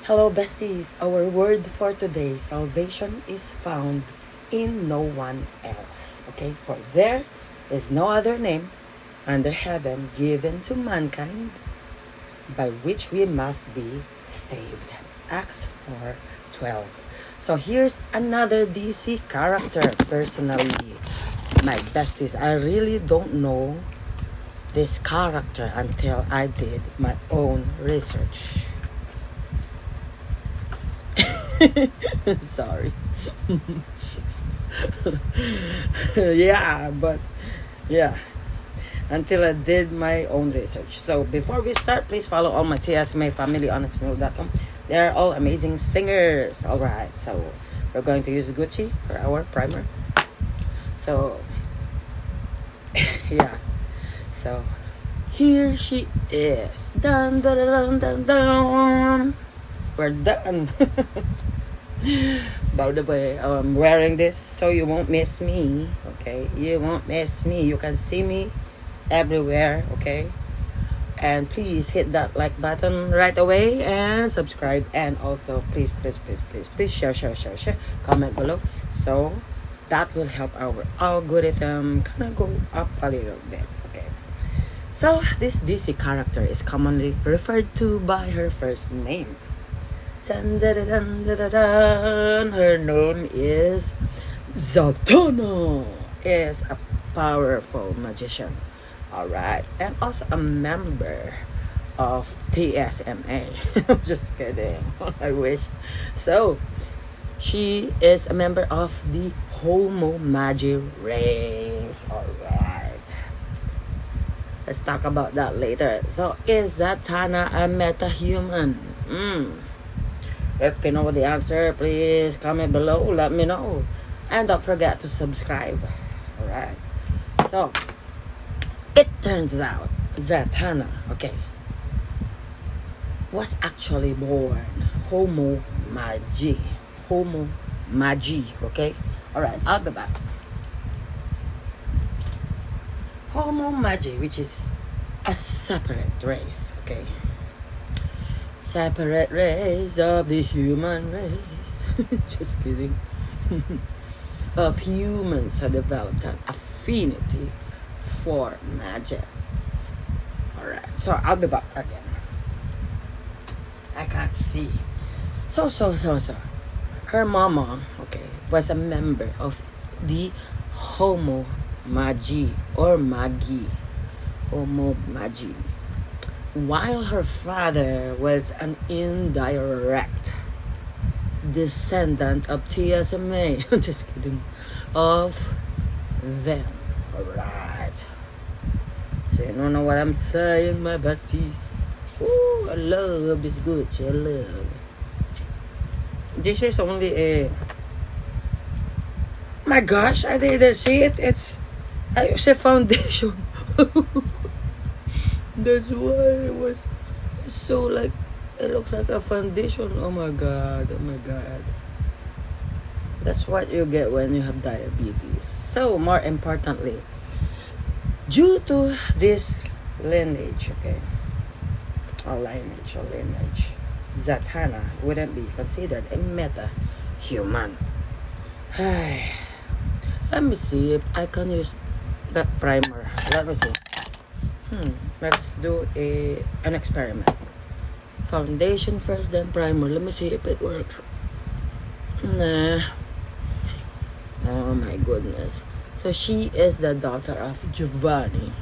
Hello besties, our word for today, salvation is found in no one else. Okay, for there is no other name under heaven given to mankind by which we must be saved. Acts 4:12. So here's another DC character. Personally, my besties, I really don't know this character until I did my own research. Sorry. yeah, until I did my own research. So before we start, please follow all my TSMA family on smooth.com. They are all amazing singers. Alright, so we're going to use Gucci for our primer. So yeah, so here she is. Dun dun dun dun dun. We're done. By the way, I'm wearing this so you won't miss me. Okay, you won't miss me. You can see me everywhere. Okay, and please hit that like button right away and subscribe, and also please share, comment below, so that will help our algorithm kind of go up a little bit. Okay, so this DC character is commonly referred to by her first name. Dun, dun, dun, dun, dun, dun. Her name is Zatanna. Is a powerful magician. Alright. And also a member of TSMA. Just kidding. I wish. So, she is a member of the Homo Magi race. Alright. Let's talk about that later. So, is Zatanna a metahuman? If you know the answer, please comment below, let me know. And don't forget to subscribe. Alright. So, it turns out Zatanna, okay, was actually born Homo Magi. Homo Magi, okay? Alright, I'll be back. Homo Magi, which is a separate race, okay? Separate race of the human race. Just kidding. Of humans who developed an affinity for magic. Alright, so I'll be back again. I can't see. So. Her mama, okay, was a member of the Homo Magi or Magi. Homo Magi. While her father was an indirect descendant of TSMA. Just kidding. Of them. Alright. So you don't know what I'm saying, my besties. Ooh, I love this Gucci. I love. This is only a... My gosh, I didn't see it. I use a foundation. That's why it was so like, it looks like a foundation. Oh my god. That's what you get when you have diabetes. So more importantly, due to this lineage, okay, or lineage, Zatanna wouldn't be considered a meta-human. Let me see if I can use that primer. Let me see. Let's do an experiment. Foundation first, then primer. Let me see if it works. Nah. Oh my goodness. So she is the daughter of Giovanni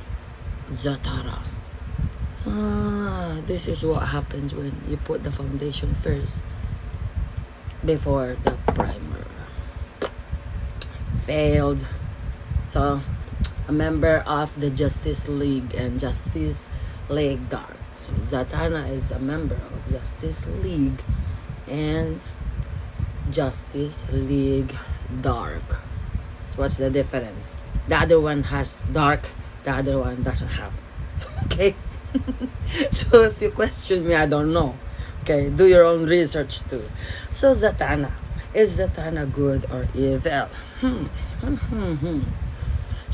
Atara. This is what happens when you put the foundation first before the primer. Failed. So a member of the Justice League and Justice League Dark. So Zatanna is a member of Justice League and Justice League Dark. So what's the difference? The other one has dark, the other one doesn't have. Okay? So if you question me, I don't know. Okay, do your own research too. So Zatanna, is Zatanna good or evil?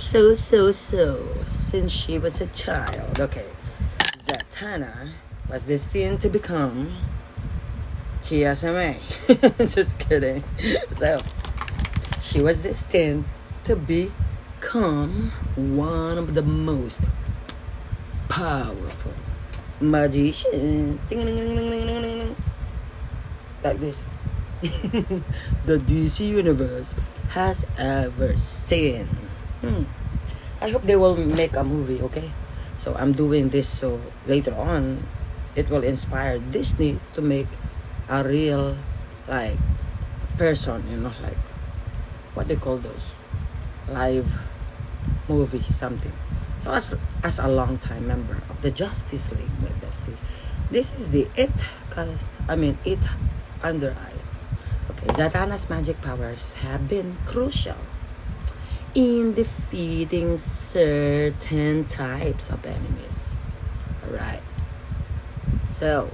So, since she was a child, okay, Zatanna was destined to become TSMA. Just kidding. So she was destined to become one of the most powerful magicians. Like this. The DC universe has ever seen. I hope they will make a movie, okay? So I'm doing this so later on it will inspire Disney to make a real like person, you know, like what they call those, live movie something. So as a long time member of the Justice League, my besties, this is the it under eye. Okay, Zatanna's magic powers have been crucial in defeating certain types of enemies. Alright. So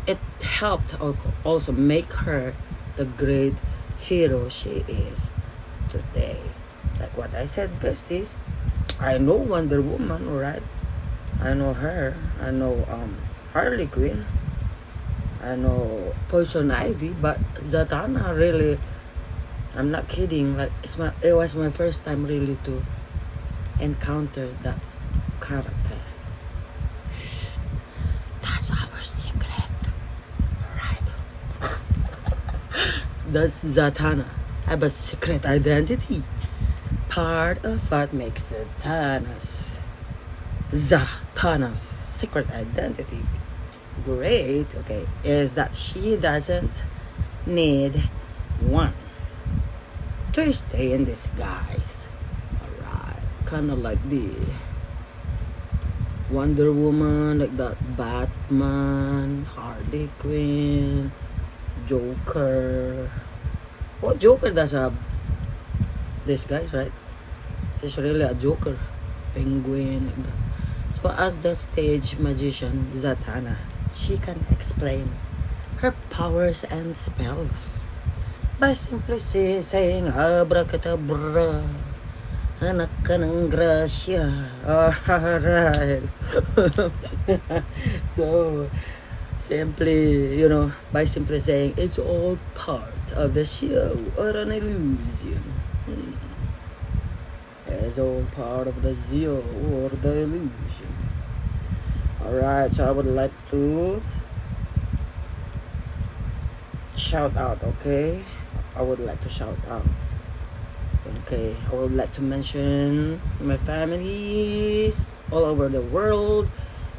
it helped also make her the great hero she is today. Like what I said, besties, I know Wonder Woman, alright? I know her. I know Harley Quinn. I know Poison Ivy, but Zatanna really, I'm not kidding, like it was my first time really to encounter that character. That's our secret. Alright. Does Zatanna have a secret identity? Part of what makes Zatanna's secret identity great, okay, is that she doesn't need one to stay in disguise. Alright, kind of like the Wonder Woman, like that Batman, Harley Quinn, Joker. Oh, Joker does have disguise, right? He's really a Joker, Penguin, like that. So as the stage magician Zatanna, she can explain her powers and spells by simply saying abracadabra, anak ka ng grasya. Alright. So simply, you know, by simply saying it's all part of the show or an illusion. It's all part of the show or the illusion. Alright, so I would like to shout out, okay? I would like to shout out. Okay, I would like to mention my families all over the world.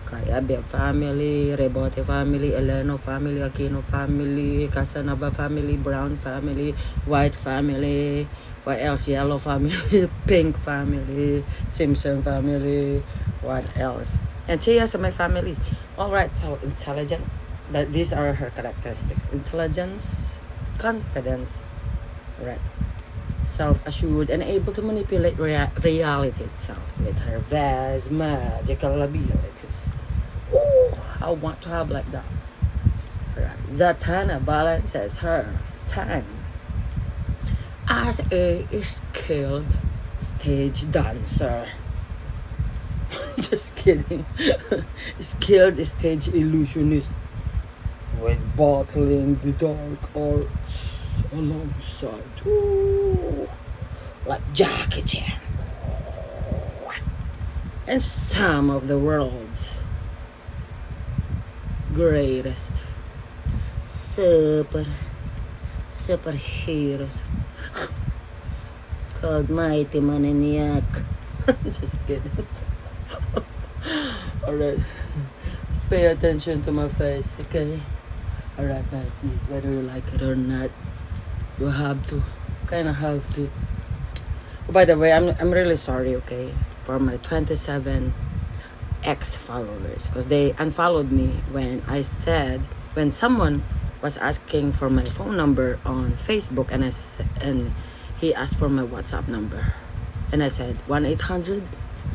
Kayabia family, Rebote family, Eleno family, Aquino family, Casanova family, Brown family, White family, what else? Yellow family, Pink family, Simpson family, what else? And TSMA family. Alright, so intelligent. These are her characteristics. Intelligence, confidence, right? Self-assured and able to manipulate reality itself with her vast magical abilities. Ooh, I want to have like that. Right. Zatanna balances her time as a skilled stage dancer. Just kidding. Skilled stage illusionist with battling the dark arts alongside, ooh, like Jackie Chan and some of the world's greatest superheroes called Mighty Maniac. Just kidding. Alright, just pay attention to my face, okay? Alright, besties, whether you like it or not, you have to, kind of have to. Oh, by the way, I'm really sorry, okay, for my 27 ex-followers, because they unfollowed me when someone was asking for my phone number on Facebook, and he asked for my WhatsApp number, and I said 1-800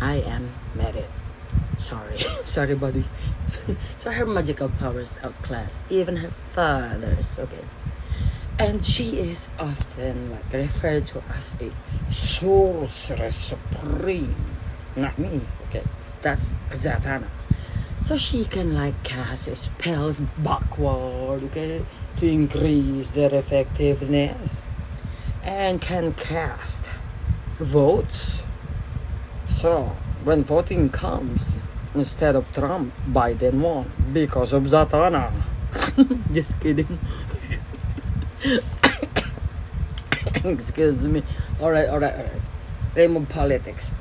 I am married. Sorry buddy. So her magical powers outclass even her father's, okay? And she is often like referred to as a sorceress supreme. Not me, okay? That's Zatanna. So she can like cast spells backward, okay, to increase their effectiveness, and can cast votes. So when voting comes, instead of Trump, Biden won because of Zatanna. Just kidding. Excuse me. Alright. Remove politics.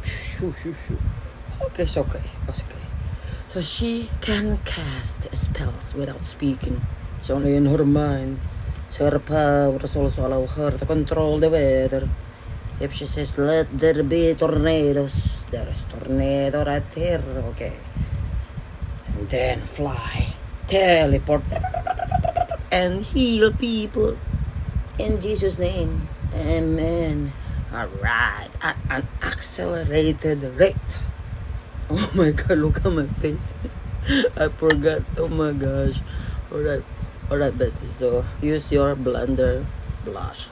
Okay, it's okay. So she can cast spells without speaking. It's only in her mind. So her power also allow her to control the weather. If she says, let there be tornadoes, there is tornado right here, okay. And then fly, teleport, and heal people. In Jesus' name, amen. Alright, at an accelerated rate. Oh my God, look at my face. I forgot, oh my gosh. Alright, bestie, so use your blender blush.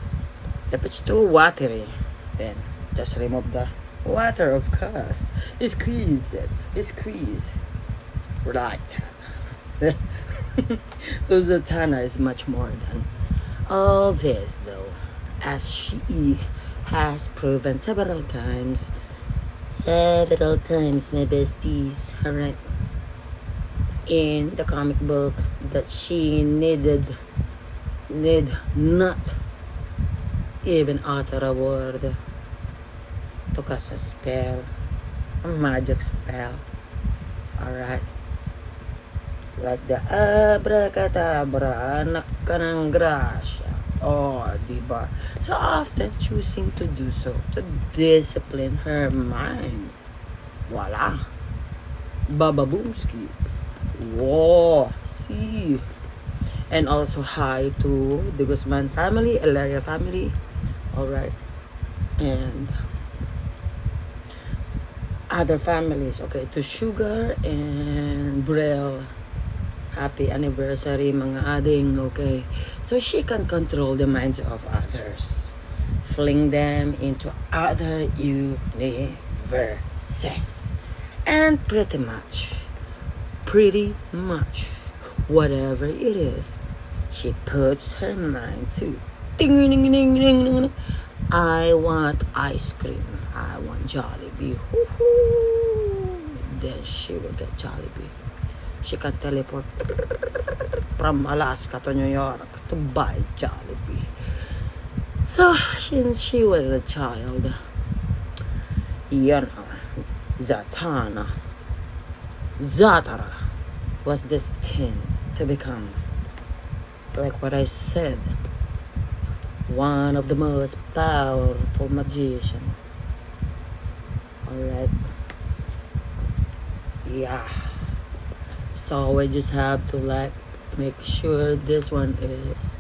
If it's too watery, then just remove the water, of course. Squeeze it. Right. So Zatanna is much more than all this, though, as she has proven several times, my besties, alright, in the comic books, that she need not even utter a word to cast a spell, a magic spell, alright, like the abracadabra, anak ka ng grasya. Oh, diba? So often choosing to do so, to discipline her mind. Voila. Baba Boomski. Whoa. See. And also hi to the Guzman family, Elaria family. Alright. And other families. Okay. To Sugar and Brel. Happy anniversary, mga ading, okay? So she can control the minds of others, fling them into other universes, and pretty much, whatever it is, she puts her mind to. Ding, ding, ding, ding, ding. I want ice cream. I want Jollibee. Woo-hoo. Then she will get Jollibee. She can teleport from Alaska to New York to buy Jollibee. So, since she was a child, Zatara was destined to become, like what I said, one of the most powerful magicians. Alright. Yeah. So we just have to like make sure this one is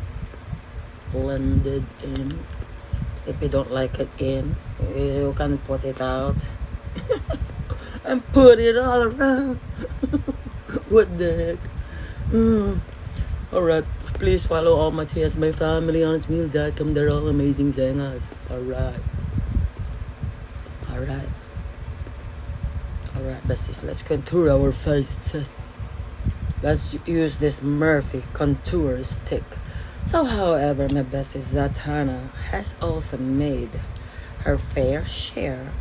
blended in. If you don't like it in, you can put it out and put it all around. What the heck? Alright, please follow all my TSMA family on smeal.com. They're all amazing zangers. Alright, besties, let's contour our faces. Let's use this Murphy contour stick. So, however, my bestie Zatanna has also made her fair share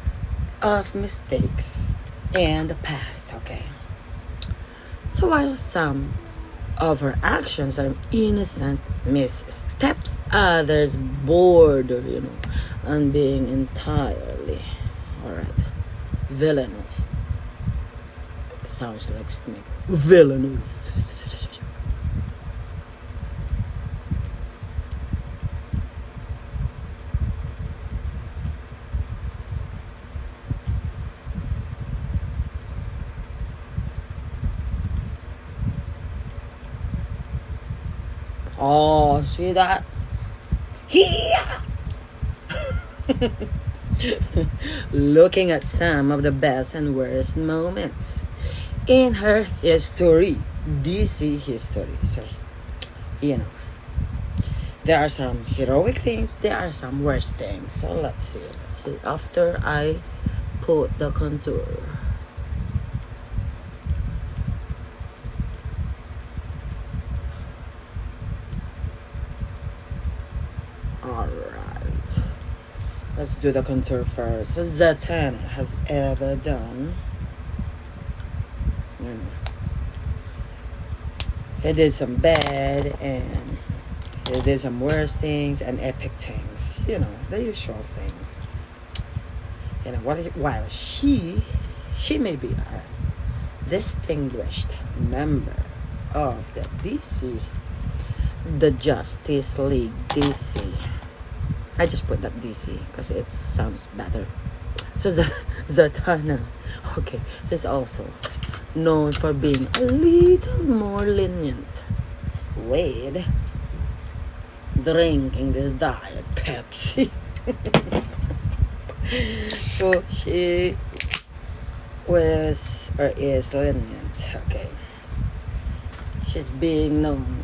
of mistakes in the past, okay? So while some of her actions are innocent missteps, others border, on being entirely, villainous. Sounds like snake. Villainous. Oh, see that? Here! Looking at some of the best and worst moments in her history, DC history, there are some heroic things, there are some worst things. So let's see. After I put the contour, Alright. Let's do the contour first. So Zatanna has ever done. He did some bad and he did some worse things and epic things. You know, the usual things. You know, while she may be a distinguished member of the DC, the Justice League DC. I just put that DC because it sounds better. So Zatanna, okay, is also known for being a little more lenient with drinking this diet Pepsi. So she was or is lenient, okay. She's being known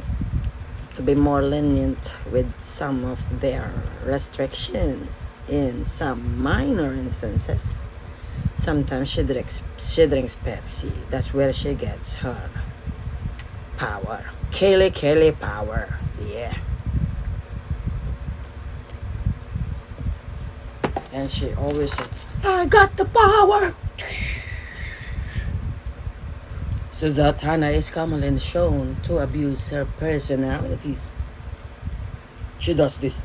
to be more lenient with some of their restrictions in some minor instances. Sometimes she drinks Pepsi. That's where she gets her power. Kelly power. Yeah. And she always say, I got the power. So Zatanna is commonly shown to abuse her personalities. She does this,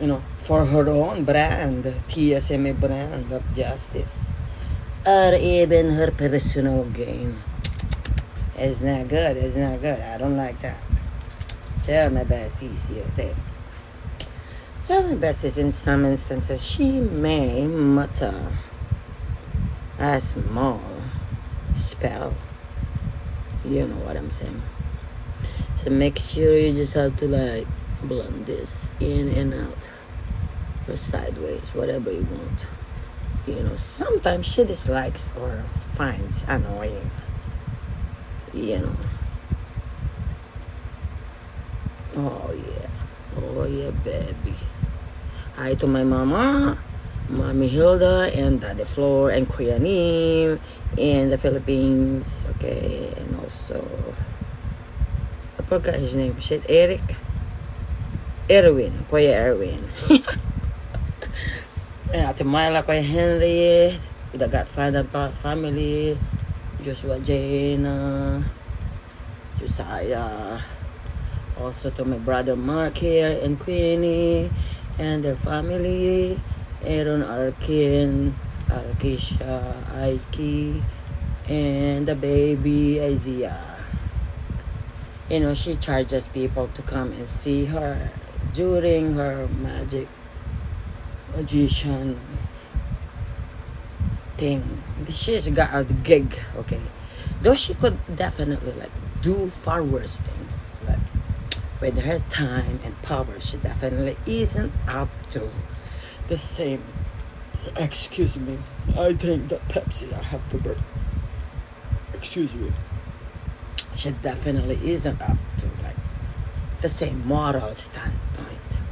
you know, for her own brand, TSMA brand of justice, or even her personal gain. It's not good. It's not good. I don't like that. So my besties, yes, this. So my besties, in some instances, she may mutter a small spell. You know what I'm saying. So make sure you just have to like blend this in and out or sideways, whatever you want. You know, sometimes she dislikes or finds annoying. You know. Oh yeah, baby. Hi to my mama, Mommy Hilda, and Daddy Floor, and Kuya Neil in the Philippines. Okay, and also I forgot his name. Shit, Erwin, Kuya Erwin. And Ate Myla, Kuya Henry, with the Godfather family, Joshua Jane, Josiah. Also to my brother Mark here and Queenie and their family, Aaron, Arkin, Arkisha, Aiki, and the baby Isaiah. You know, she charges people to come and see her during her magician thing. She's got a gig, okay. Though she could definitely like do far worse things, like with her time and power, she definitely isn't up to the same. Excuse me, I drink that Pepsi, I have to burp. Excuse me. She definitely isn't up to like the same moral standpoint,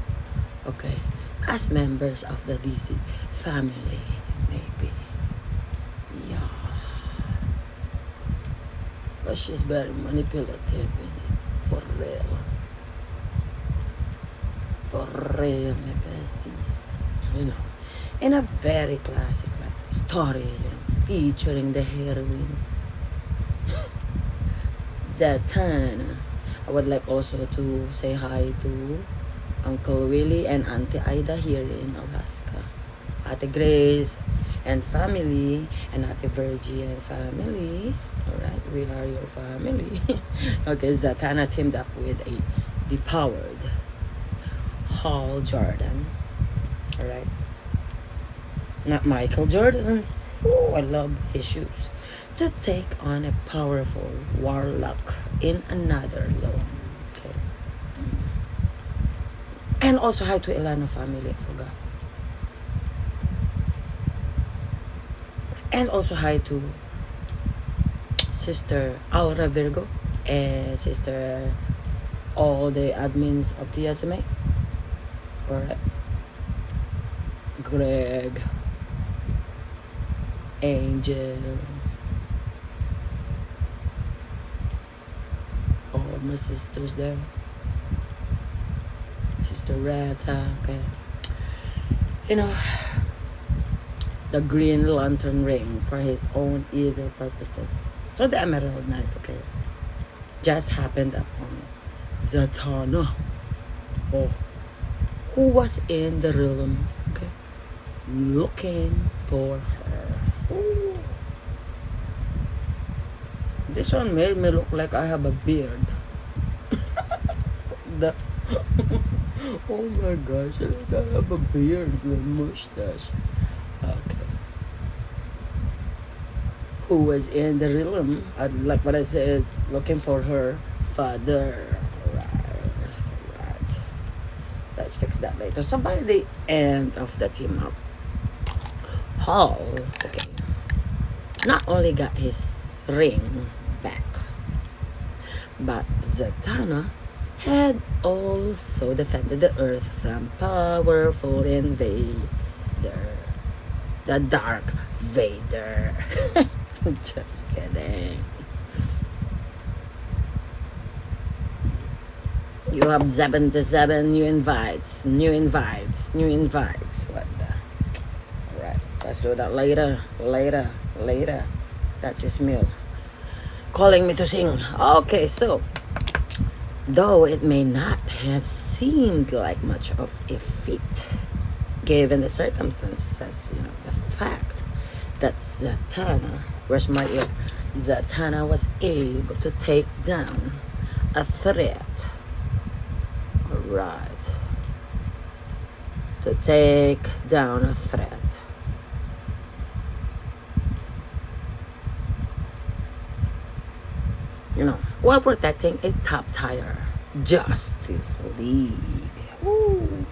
okay, as members of the DC family, maybe. Yeah, but she's very manipulative in it, for real. For real, my besties. You know, in a very classic like story, you know, featuring the heroine Zatanna. I would like also to say hi to Uncle Willie and Auntie Ida here in Alaska, Ate Grace and family, and Ate Virgie and family. Alright, we are your family. Okay, Zatanna teamed up with a depowered Hall Jordan. Alright, not Michael Jordan's. Oh, I love his shoes. To take on a powerful warlock in another realm. Okay. And also hi to Elano family, I forgot. And also hi to Sister Aura Virgo and Sister all the admins of TSMA. Alright. Greg, Angel, all my sisters there. Sister Mr. Rata, okay. You know, the Green Lantern ring for his own evil purposes. So the Emerald Knight, okay, just happened upon Zatanna, oh, who was in the realm, okay, looking for her. Ooh. This one made me look like I have a beard. The oh my gosh, like I have a beard and mustache. Okay. Who was in the realm, like what I said, looking for her father. Alright. Let's fix that later. So by the end of the team up, Paul, okay, not only got his ring back, but Zatanna had also defended the earth from powerful invader, the Dark Vader. Just kidding. You have 77 new invites. What the? Alright, let's do that later. That's his meal. Calling me to sing. Okay, so though it may not have seemed like much of a feat, given the circumstances, you know, the fact that Zatanna, where's my ear? Zatanna was able to take down a threat. Alright. To take down a threat. You know, while protecting a top tier Justice League. Woo.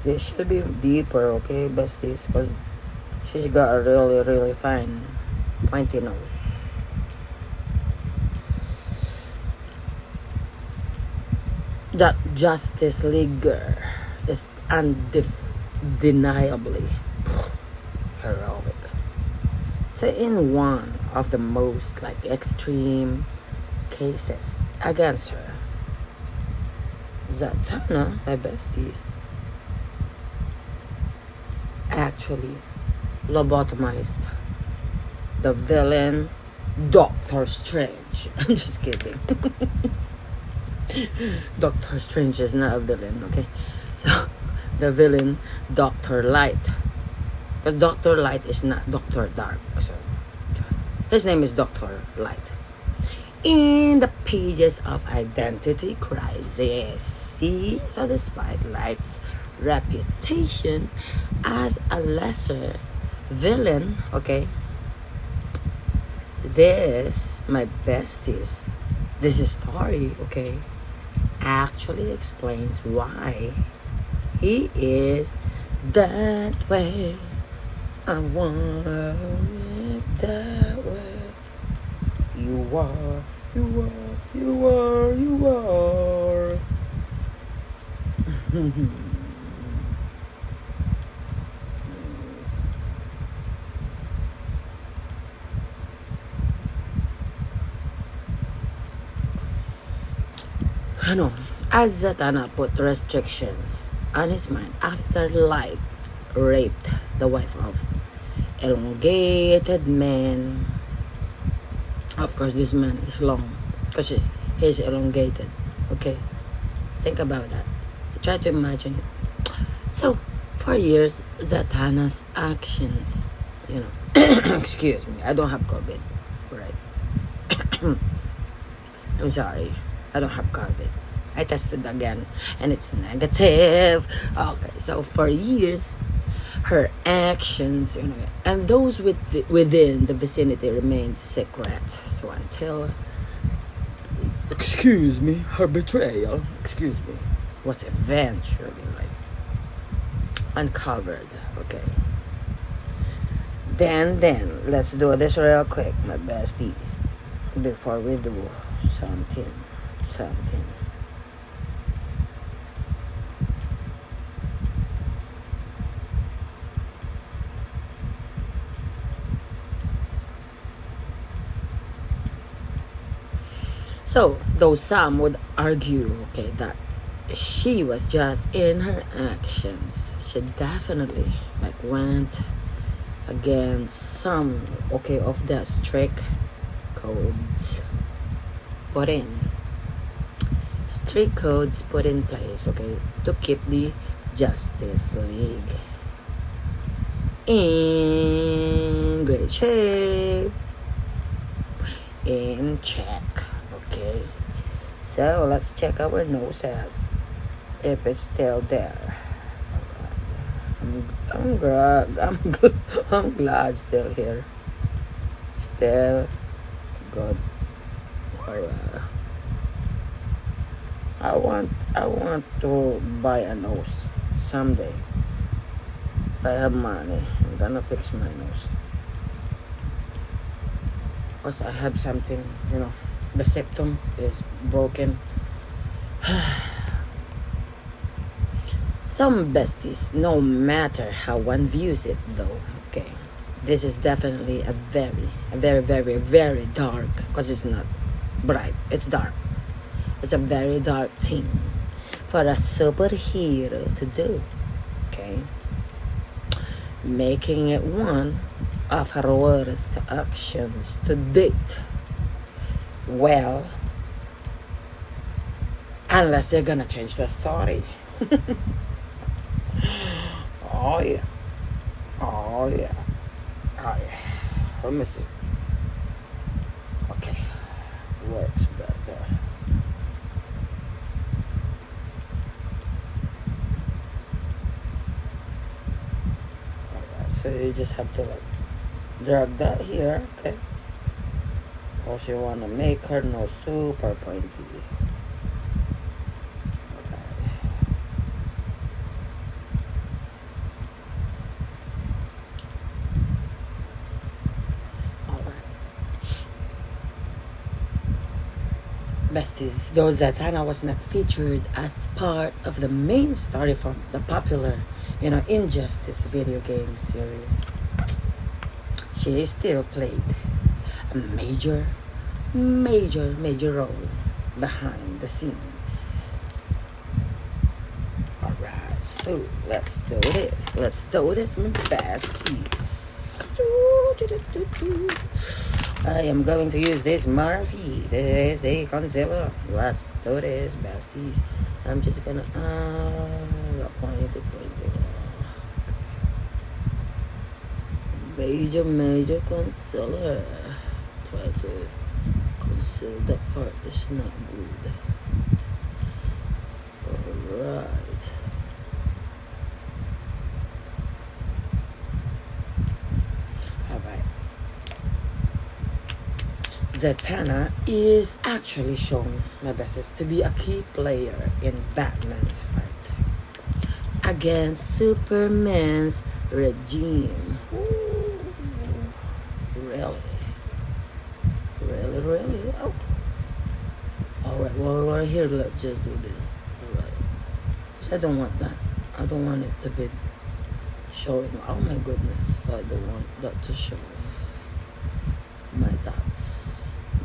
This should be deeper, okay, besties, because she's got a really fine pointy nose. That Justice League girl is undeniably heroic. So in one of the most like extreme cases against her, Zatanna, my besties, actually lobotomized the villain Doctor Strange. I'm just kidding. Doctor Strange is not a villain, okay? So the villain Dr. Light, because Dr. Light is not Dr. Dark, so his name is Dr. Light. In the pages of Identity Crisis, see, so despite Light's reputation as a lesser villain, okay, this, my besties, this story, okay, actually explains why he is that way. I want it that way. You are. I know, as Zatanna put restrictions on his mind after Light raped the wife of elongated man. Of course, this man is long because he's elongated. Okay, think about that. Try to imagine it. So, for years, Zatanna's actions, you know, excuse me, I don't have COVID, right? I'm sorry, I don't have COVID. I tested again and it's negative. Okay, so for years, her actions, you know, and those within the vicinity remained secret. So until, her betrayal, was eventually like uncovered. Okay. Then let's do this real quick, my besties, before we do something. So though some would argue, okay, that she was just in her actions, she definitely like went against some, okay, of the strict codes put in. Strict codes put in place, okay, to keep the Justice League in great shape, in check. Okay, so let's check our noses if it's still there. I'm glad still here, still good. Alright. I want to buy a nose someday. If I have money, I'm gonna fix my nose. Because I have something, you know, the septum is broken. Some besties, no matter how one views it though, okay, this is definitely a very dark, because it's not bright, it's dark. It's a very dark thing for a superhero to do, okay? Making it one of her worst actions to date. Well, unless they're gonna change the story. Oh yeah. Oh yeah. Oh yeah. Let me see. Okay. Works better. Alright, so you just have to like drag that here, okay? Also you wanna make her nose super pointy. Besties, though Zatanna was not featured as part of the main story from the popular, Injustice video game series, she still played a major role behind the scenes. Alright, so let's do this. My besties. I am going to use this Murphy. This is a concealer. Let's do this, besties. I'm just gonna point it. Major concealer. Try to conceal the part that's not good. Alright. Zatanna is actually shown, my bestest, to be a key player in Batman's fight against Superman's regime. Ooh, really? Oh. Alright, well, we're here. Let's just do this. Alright. So I don't want that. I don't want it to be showing. Oh my goodness. I don't want that to show my dots.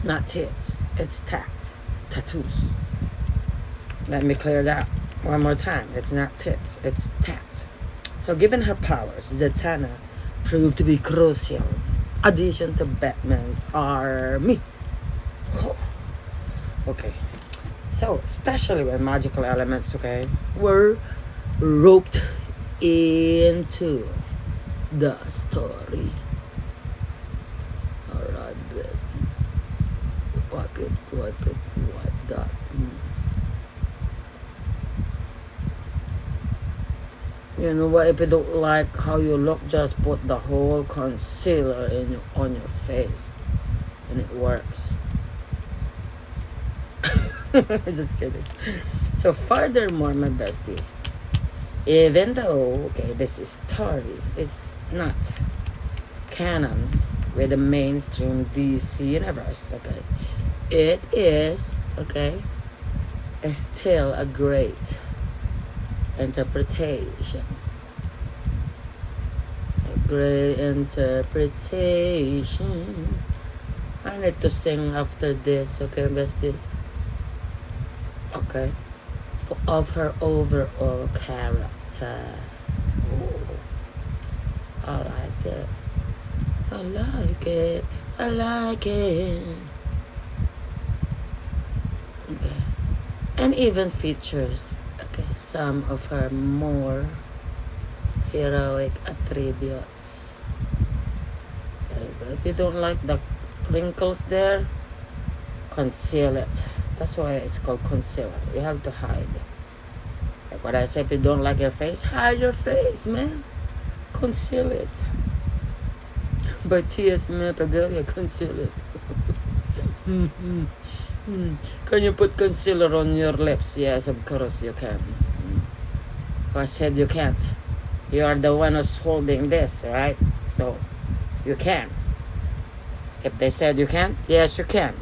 Not tits, it's tats, tattoos. Let me clear that one more time. It's not tits, it's tats. So given her powers, Zatanna proved to be crucial addition to Batman's army. Okay, so especially when magical elements, okay, were roped into the story. Alright, besties. Wipe that. You know what? If you don't like how you look, just put the whole concealer on your face, and it works. Just kidding. So furthermore, my besties, even though this story is not canon with the mainstream DC universe, it is still a great interpretation. A great interpretation I need to sing after this, okay, besties? Okay. Of her overall character. Ooh. I like this. I like it. I like it. Okay. And even features, okay, some of her more heroic attributes. There you go. If you don't like the wrinkles there, conceal it. That's why it's called concealer. You have to hide. Like what I said, if you don't like your face, hide your face, man. Conceal it. By TSMA, Epaggelia, conceal it. Can you put concealer on your lips? Yes, of course you can. I said you can't. You are the one who's holding this, right? So you can. If they said you can't, yes, you can.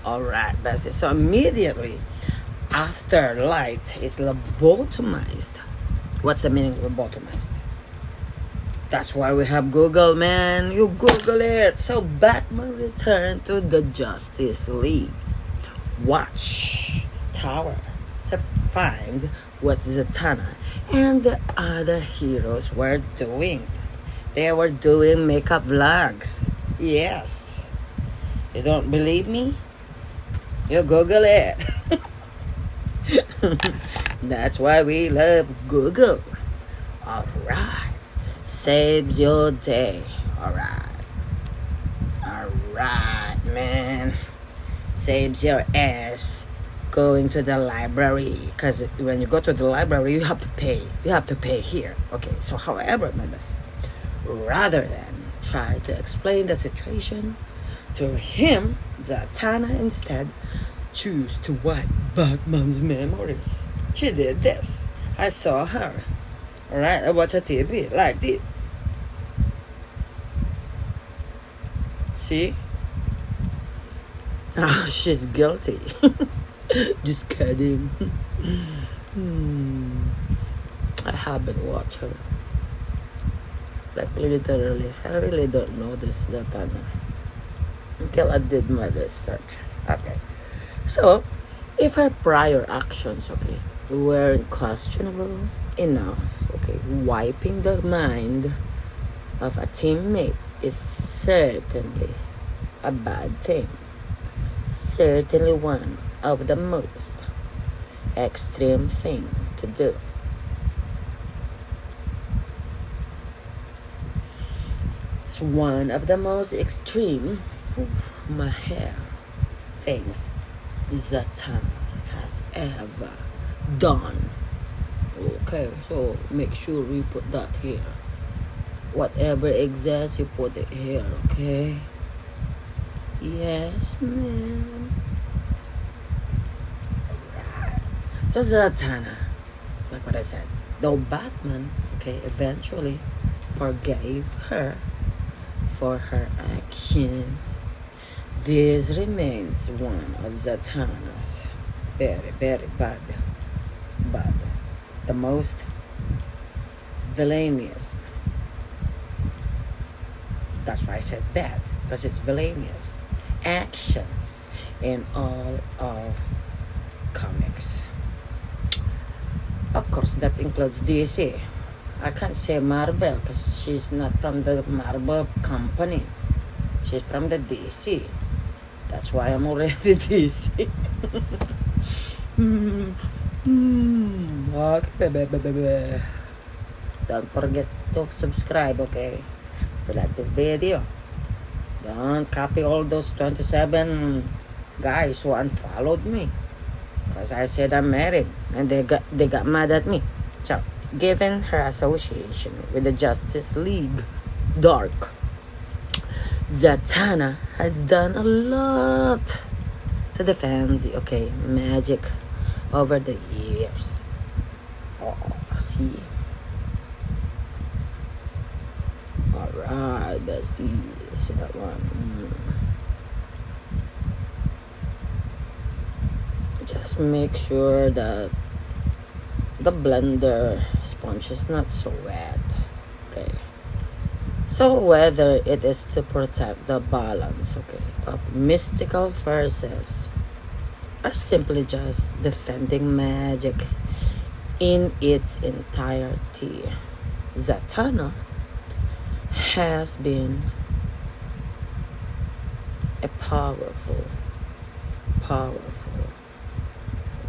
All right, that's it. So immediately after light is lobotomized. What's the meaning of lobotomized? That's why we have Google, man. You Google it. So Batman returned to the Justice League Watch Tower to find what Zatanna and the other heroes were doing. They were doing makeup vlogs. Yes. You don't believe me? You Google it. That's why we love Google. Alright. Saves your day. Alright. Alright, man. Saves your ass going to the library. Because when you go to the library, you have to pay. You have to pay here. Okay, so however, my best, rather than try to explain the situation to him, Zatanna instead choose to wipe Batman's memory. She did this. I saw her. Alright, I watch a TV like this. See? Oh, she's guilty. Just kidding. I haven't watched her. Like literally, I really don't know this Zatanna until I did my research. Okay. So, if her prior actions, okay, weren't questionable enough, okay, wiping the mind of a teammate is certainly a bad thing. Certainly one of the most extreme thing to do. It's one of the most extreme my hair things Zatanna has ever done. Okay, so make sure we put that here. Whatever exists, you put it here, okay? Yes, ma'am. Alright. So Zatanna, like what I said, though Batman, okay, eventually forgave her for her actions, this remains one of Zatanna's very, very bad. The most villainous. That's why I said bad, because it's villainous actions in all of comics. Of course, that includes DC. I can't say Marvel because she's not from the Marvel company. She's from the DC. That's why I'm already DC. Okay. Don't forget to subscribe, okay? If you like this video. Don't copy all those 27 guys who unfollowed me. Because I said I'm married and they got mad at me. So, given her association with the Justice League Dark, Zatanna has done a lot to defend, okay, magic over the years. Oh, see? Alright, bestie. See that one? Just make sure that the blender sponge is not so wet. Okay. So whether it is to protect the balance, okay, of mystical forces, or simply just defending magic in its entirety, Zatanna has been a powerful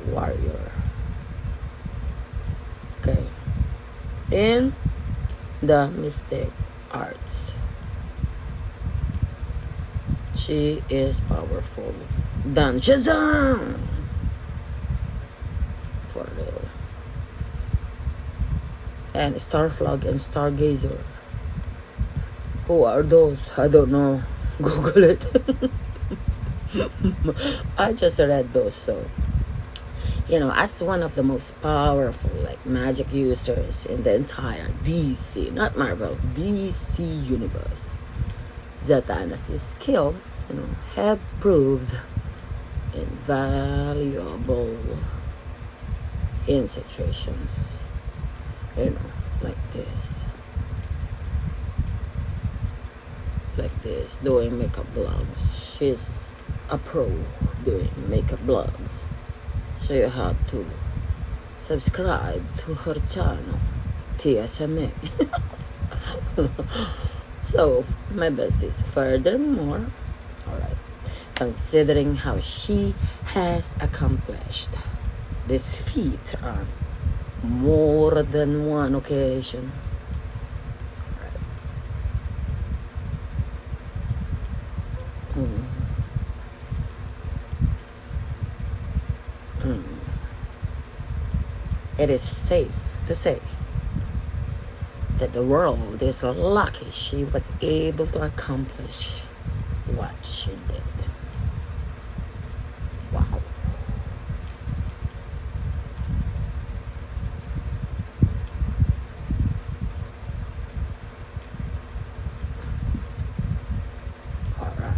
warrior, okay, in the mystic arts. She is powerful than Shazam! For real. And Starflog and Stargazer. Who are those? I don't know. Google it. I just read those, so you know, as one of the most powerful like magic users in the entire DC, not Marvel, DC universe, Zatanna's skills, you know, have proved invaluable in situations, you know, like this, doing makeup blogs. She's a pro doing makeup blogs, so you have to subscribe to her channel, TSMA. So, my besties, furthermore, alright, considering how she has accomplished this feat on more than one occasion, it is safe to say that the world is so lucky she was able to accomplish what she did. Wow. Alright.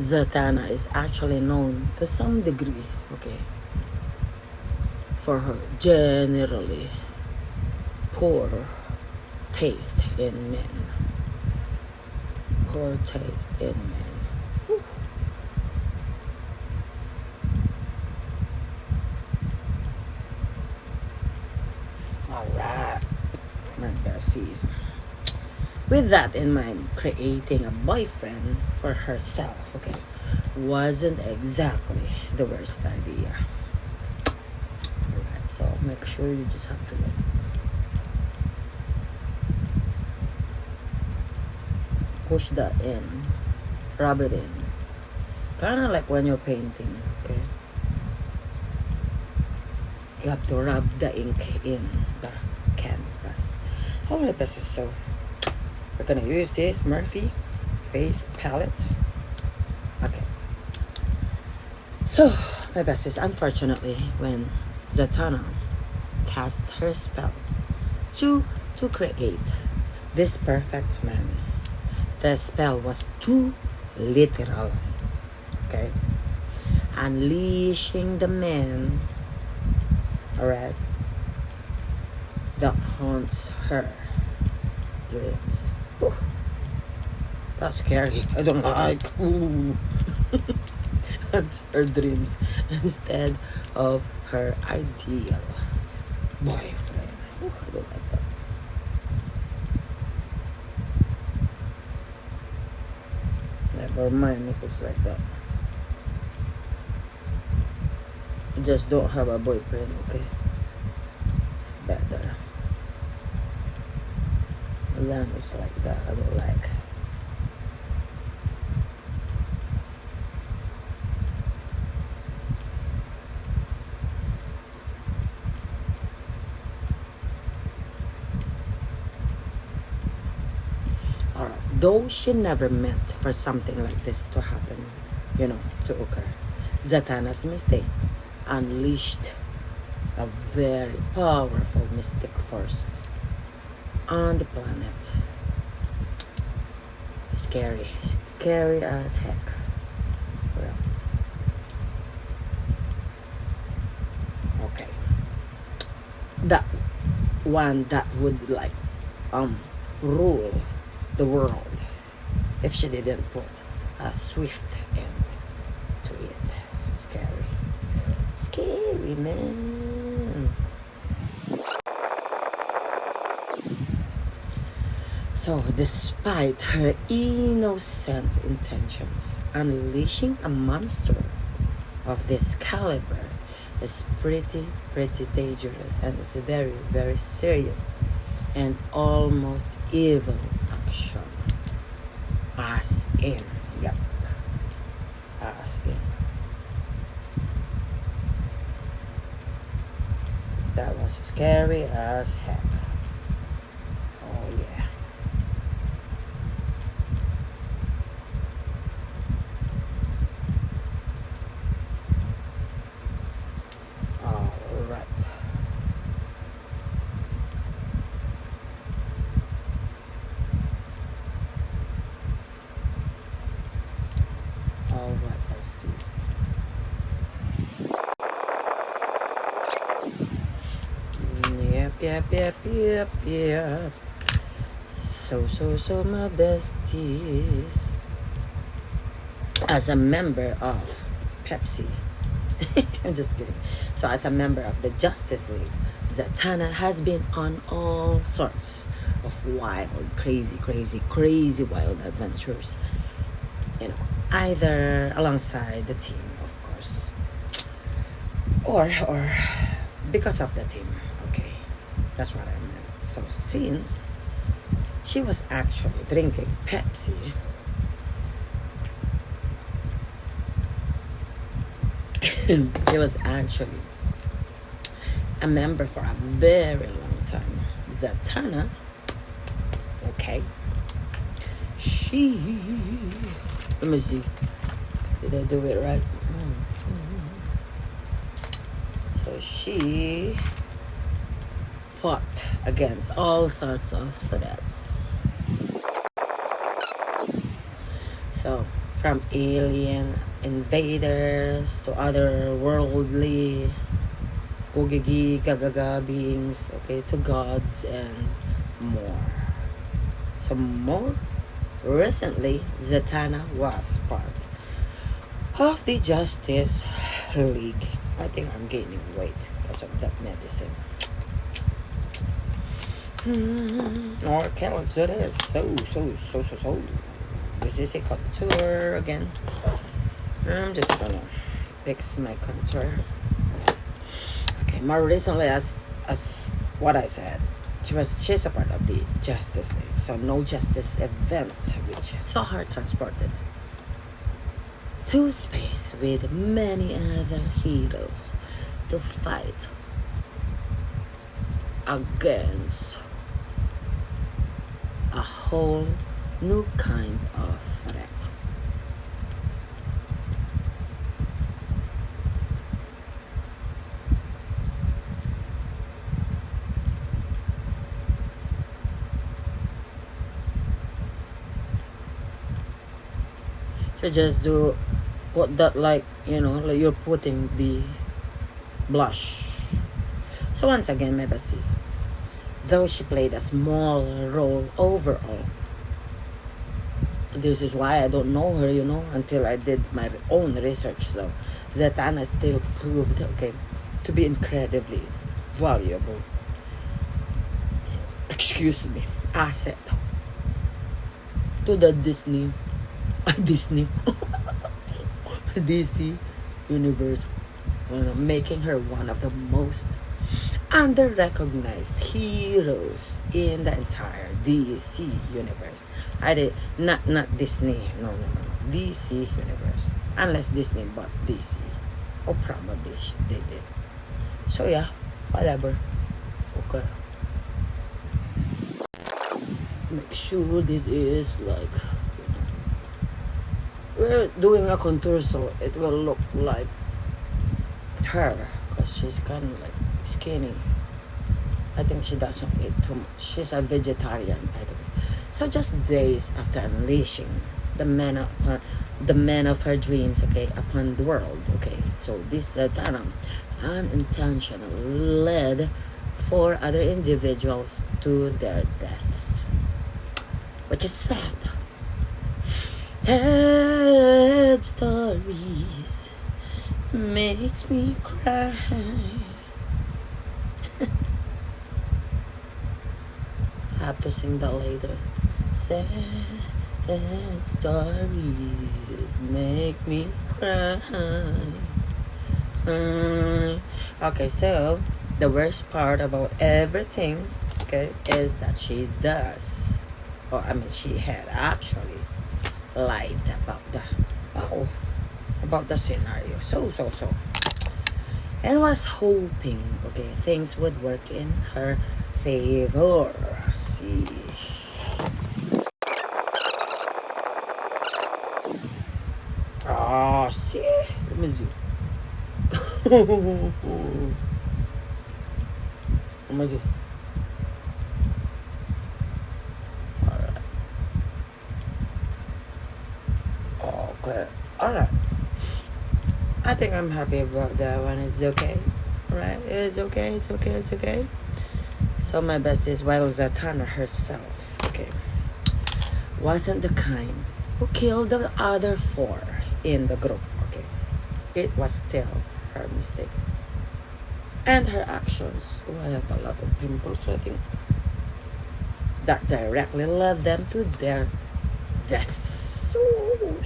Zatanna is actually known to some degree, okay, for her generally poor taste in men. Poor taste in men. Whew. Alright, my besties. With that in mind, creating a boyfriend for herself, okay, wasn't exactly the worst idea. Alright, so make sure you just have to like push that in, rub it in. Kind of like when you're painting, okay? You have to rub the ink in the canvas. Alright, besties, so we're gonna use this Murphy face palette. Okay. So, my besties, unfortunately, when Zatanna cast her spell to create this perfect man, the spell was too literal. Okay? Unleashing the man, alright, that haunts her dreams. Ooh, that's scary. I don't like. Ooh. That's her dreams instead of her ideal boyfriend. Ooh, I don't like that. Never mind if it's like that. Just don't have a boyfriend, okay? Better. Then it's like that. I don't like. Alright. Though she never meant for something like this to happen, you know, to occur, Zatanna's mistake unleashed a very powerful mystic force on the planet. Scary as heck. Well, that one that would like rule the world if she didn't put a swift end to it. Scary man. So despite her innocent intentions, unleashing a monster of this caliber is pretty dangerous, and it's a very serious and almost evil action. As in, yep, as in. That was scary as heck. Oh yeah. Alright. Alright, besties. Yep. So, my besties. As a member of Pepsi, I'm just kidding. So, as a member of the Justice League, Zatanna has been on all sorts of wild, crazy wild adventures. You know, either alongside the team, of course, or because of the team. Okay, that's what I meant. So since she was actually drinking Pepsi, she was actually a member for a very long time. Zatanna, okay, she, let me see, did I do it right? So she fought against all sorts of threats. So from alien invaders to otherworldly gagaga beings, okay, to gods and more. So more recently, Zatanna was part of the Justice League. I think I'm gaining weight because of that medicine. Or calories it is. So. This is a contour again. I'm just gonna fix my contour. Okay, more recently, as what I said, she's a part of the Justice League. So no justice event, which saw her transported to space with many other heroes to fight against a whole new kind of threat. So just do put that like, you know, like you're putting the blush. So once again, my besties, though she played a small role overall, this is why I don't know her, you know, until I did my own research. So Zatanna still proved, okay, to be incredibly valuable, asset to the DC universe, making her one of the most under-recognized heroes in the entire DC universe. Not Disney, no, DC universe, unless Disney bought DC, or probably they did. So yeah, whatever. Okay, make sure this is like, we're doing a contour so it will look like her, because she's kind of like skinny. I think she doesn't eat too much. She's a vegetarian, by the way. So just days after unleashing the man of her dreams, okay, upon the world, okay. So this Zatanna unintentionally led 4 other individuals to their deaths, which is sad. Sad stories makes me cry. I have to sing that later. Sad stories make me cry. Okay, so the worst part about everything, okay, is that she does, or I mean, she had actually lied about the scenario. So, and was hoping, okay, things would work in her favor. See. Ah, see? Let me zoom. Let me see. Alright. Okay. Alright. I think I'm happy about that one. It's okay. Alright. It's okay. It's okay. It's okay. So my besties, while Zatanna herself, okay, wasn't the kind who killed the other 4 in the group, okay, it was still her mistake and her actions. Oh, I have a lot of pimples, I think, that directly led them to their deaths. So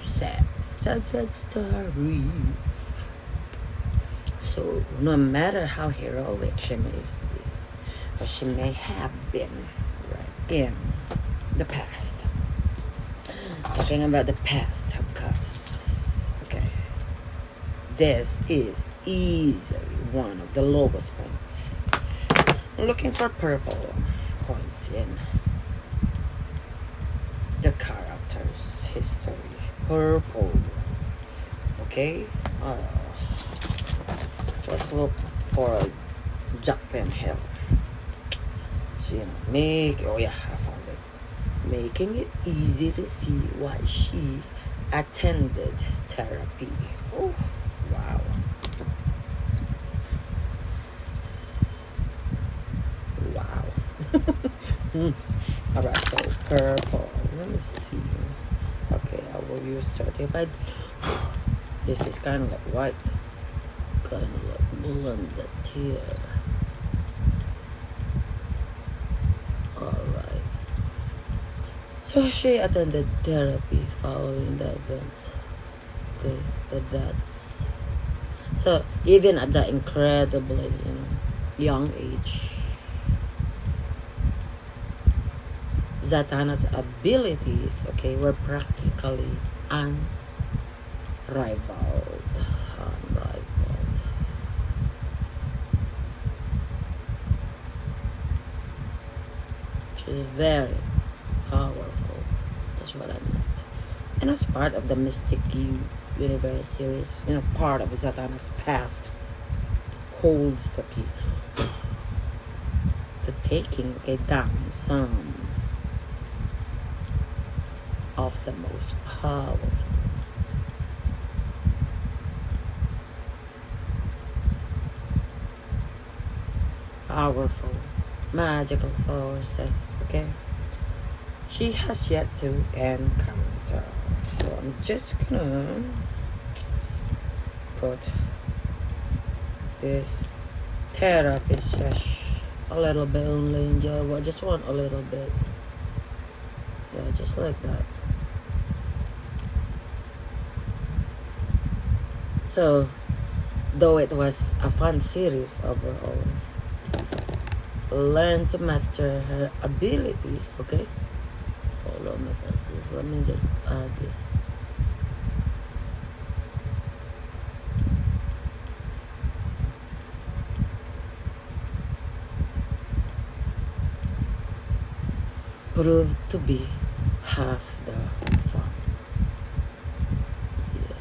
sad story. So no matter how heroic she may be, or she may have been, right, in the past, talking about the past, of course, okay, this is easily one of the lowest points. I'm looking for purple points in the character's history. Purple. Okay. Let's look for Jack Hill. So, oh yeah, I found it. Making it easy to see why she attended therapy. Oh, wow. Alright, so purple. Let me see. Okay, I will use certified. This is kind of like white. Kind of like blended here. Alright. So she attended therapy following the event. Okay, that's so even at that incredibly, young age, Zatanna's abilities, okay, were practically unrivaled. She is very powerful. That's what I meant. And as part of the Mystic Universe series, part of Zatanna's past holds the key to taking down some of the most powerful magical forces, okay, she has yet to encounter. So I'm just gonna put this therapy sesh a little bit only in Java. Just want a little bit. Yeah, just like that. So, though it was a fun series overall, learn to master her abilities, okay? Hold on, my passes. Let me just add this. Proved to be half the fun. Yeah.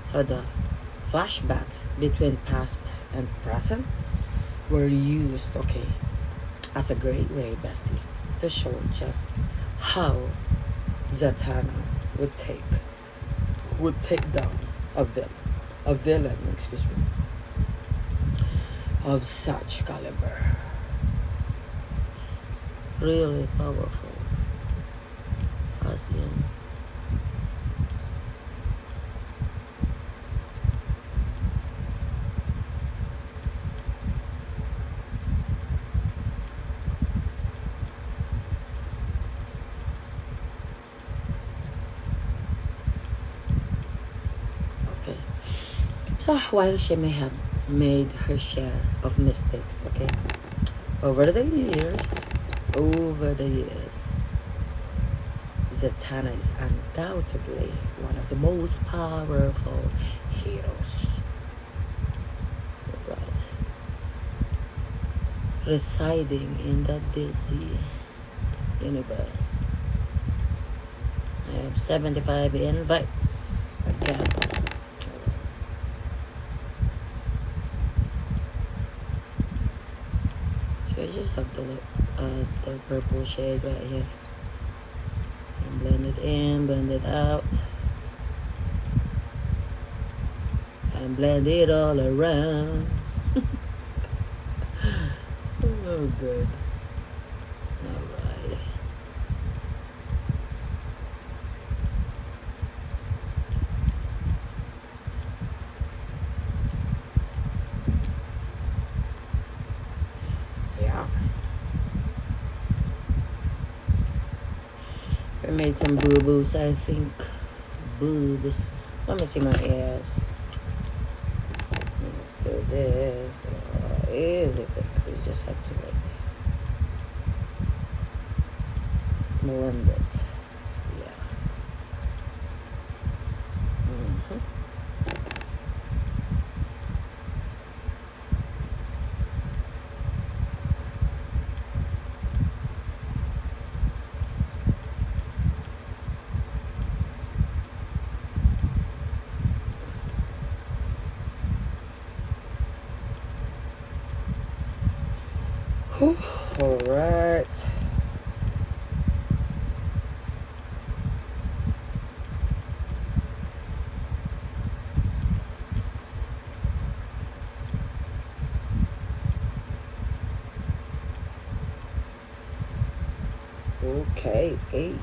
So the flashbacks between past and present were used, okay, as a great way, besties, to show just how Zatanna would take would take down a villain, excuse me, of such caliber. Really powerful. ASEAN. Okay. So while she may have made her share of mistakes, okay, over the years, Zatanna is undoubtedly one of the most powerful heroes, right, residing in the DC universe. I have 75 invites again. So I just have to look at the purple shade right here and blend it in, blend it out, and blend it all around. Oh, good. All right. Yeah. I made some boo-boos, I think. Boobs. Let me see my ass. Let's do this. Easy fix. You just have to like blend it. Yeah. All right. Okay, hey.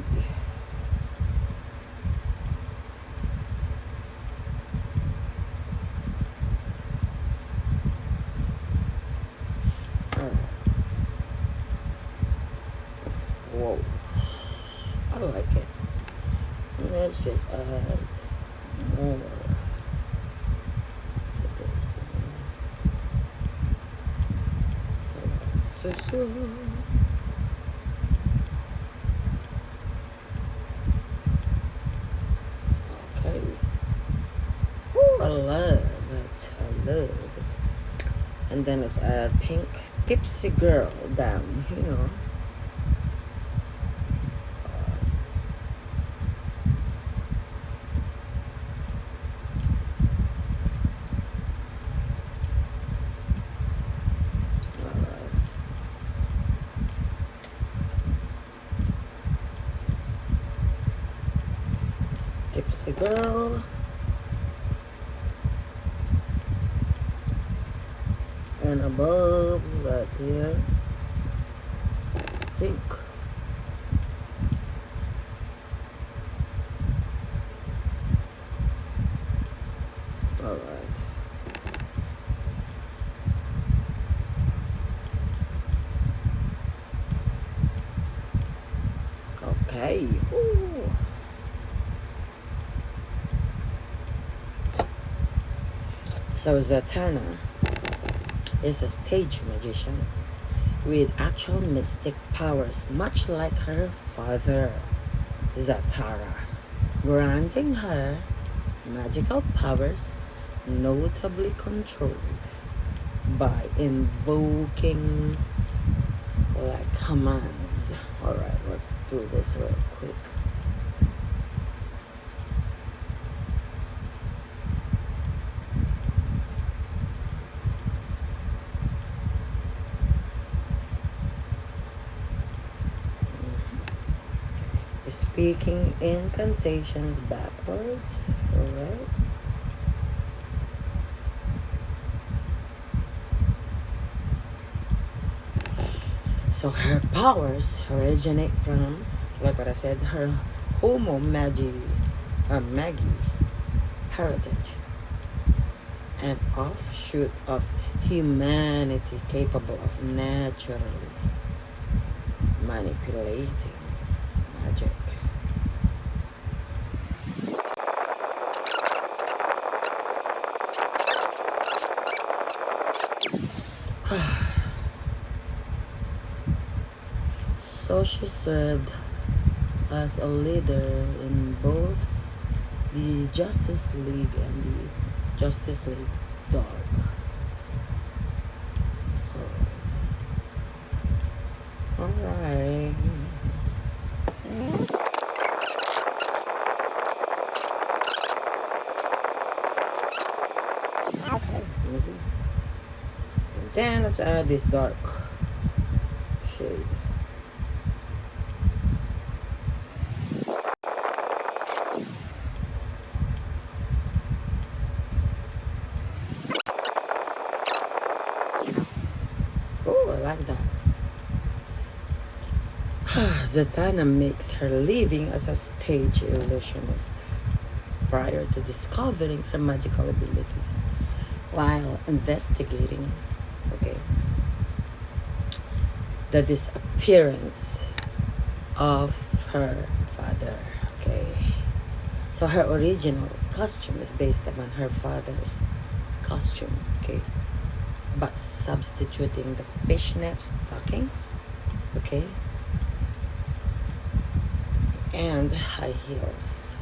Whoa, I like it. Let's just add more to this one. So. Okay. Ooh, I love it. I love it. And then let's add pink tipsy girl down here. Tipsy girl. And above, right here, pink. All right. Okay. Ooh. So Zatanna is a stage magician with actual mystic powers, much like her father, Atara, granting her magical powers notably controlled by invoking like commands. Alright, let's do this real quick. speaking incantations backwards. Alright. So her powers originate from, like what I said, her Homo Magi or Maggie heritage, an offshoot of humanity capable of naturally manipulating magic. So she served as a leader in both the Justice League and the Justice League Dark. Alright. Okay. Let me see. And then let's add this dark shade. Oh, I like that. Zatanna makes her living as a stage illusionist prior to discovering her magical abilities while investigating, okay, the disappearance of her father, okay. So her original costume is based upon her father's costume, okay, but substituting the fishnet stockings, okay, and high heels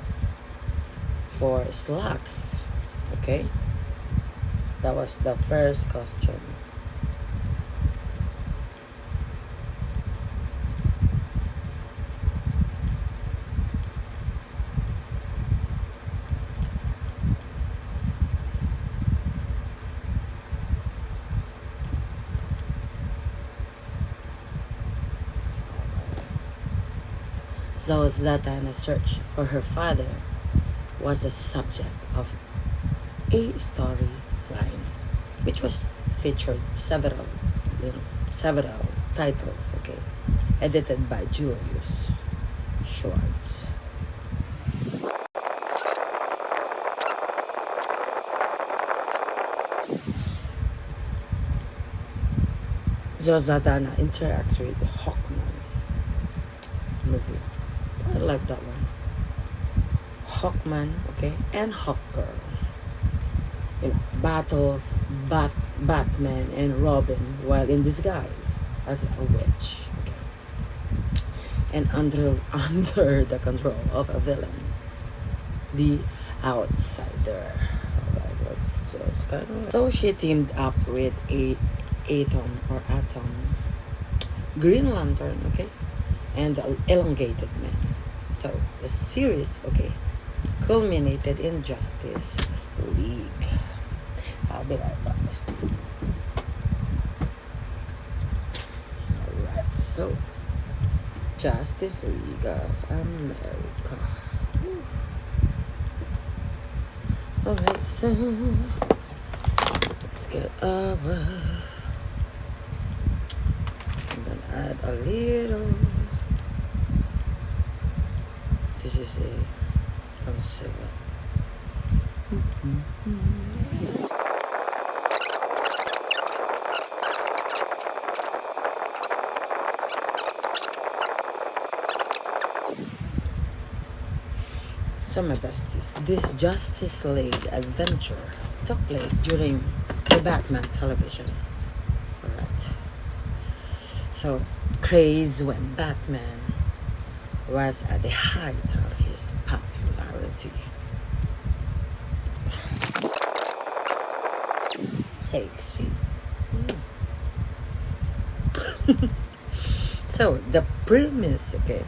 for slacks, okay. That was the first costume. So Zatanna's search for her father was the subject of a storyline, which was featured several titles, okay, edited by Julius Schwartz. So Zatanna interacts with Hawkman. Let me see. I like that one. Hawkman, okay, and Hawkgirl. You know, battles Batman and Robin while in disguise as a witch, okay, and under the control of a villain, the Outsider. Alright, let's just kind of. So she teamed up with Atom, Green Lantern, okay, and the Elongated Man. So the series, okay, culminated in Justice League. I'll be right back. Alright, so Justice League of America. Alright, so let's get our. I'm gonna add a little. This is a concealer. So my besties, this Justice League adventure took place during the Batman television. Alright. So craze when Batman was at the height of his popularity. Sexy. So the premise, okay,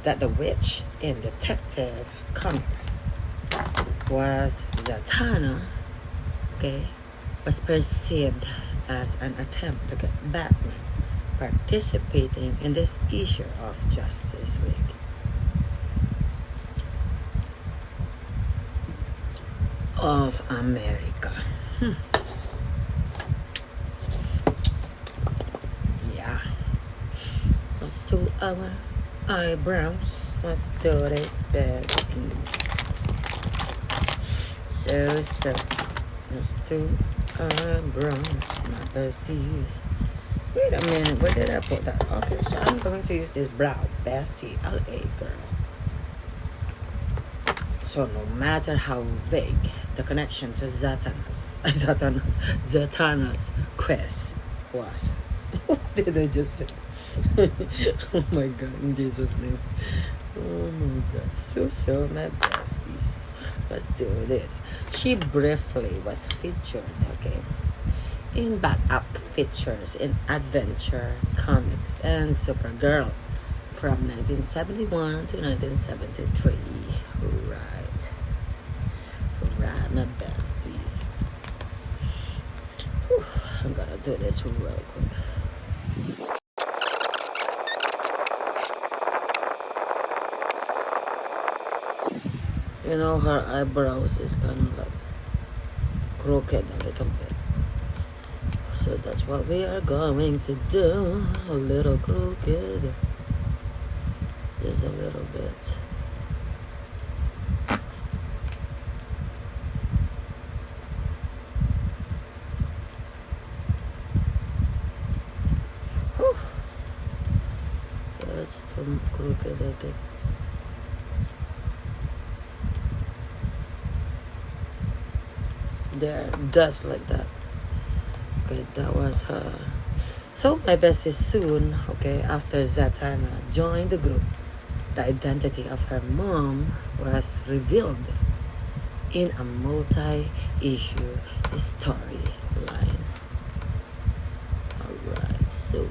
that the witch in Detective Comics was Zatanna, okay, was perceived as an attempt to get Batman participating in this issue of Justice League. Of America. Yeah. Let's do our eyebrows. Let's do this, besties. So. Let's do eyebrows, my besties. Wait a minute, where did I put that? Okay, so I'm going to use this brow bestie LA girl. So no matter how vague the connection to Zatanna's quest was. What did I just say? Oh my God, in Jesus' name. Oh my God, so my besties. Let's do this. She briefly was featured, okay, in backup features in Adventure Comics and Supergirl from 1971 to 1973. Right, my besties. Whew, I'm gonna do this real quick. You know, her eyebrows is kind of like crooked a little bit. So that's what we are going to do. A little crooked. Just a little bit. Whew. That's the crooked, I think. There, just like that. Okay, that was her. So my bestie soon, okay, after Zatanna joined the group, the identity of her mom was revealed in a multi-issue storyline. Alright, so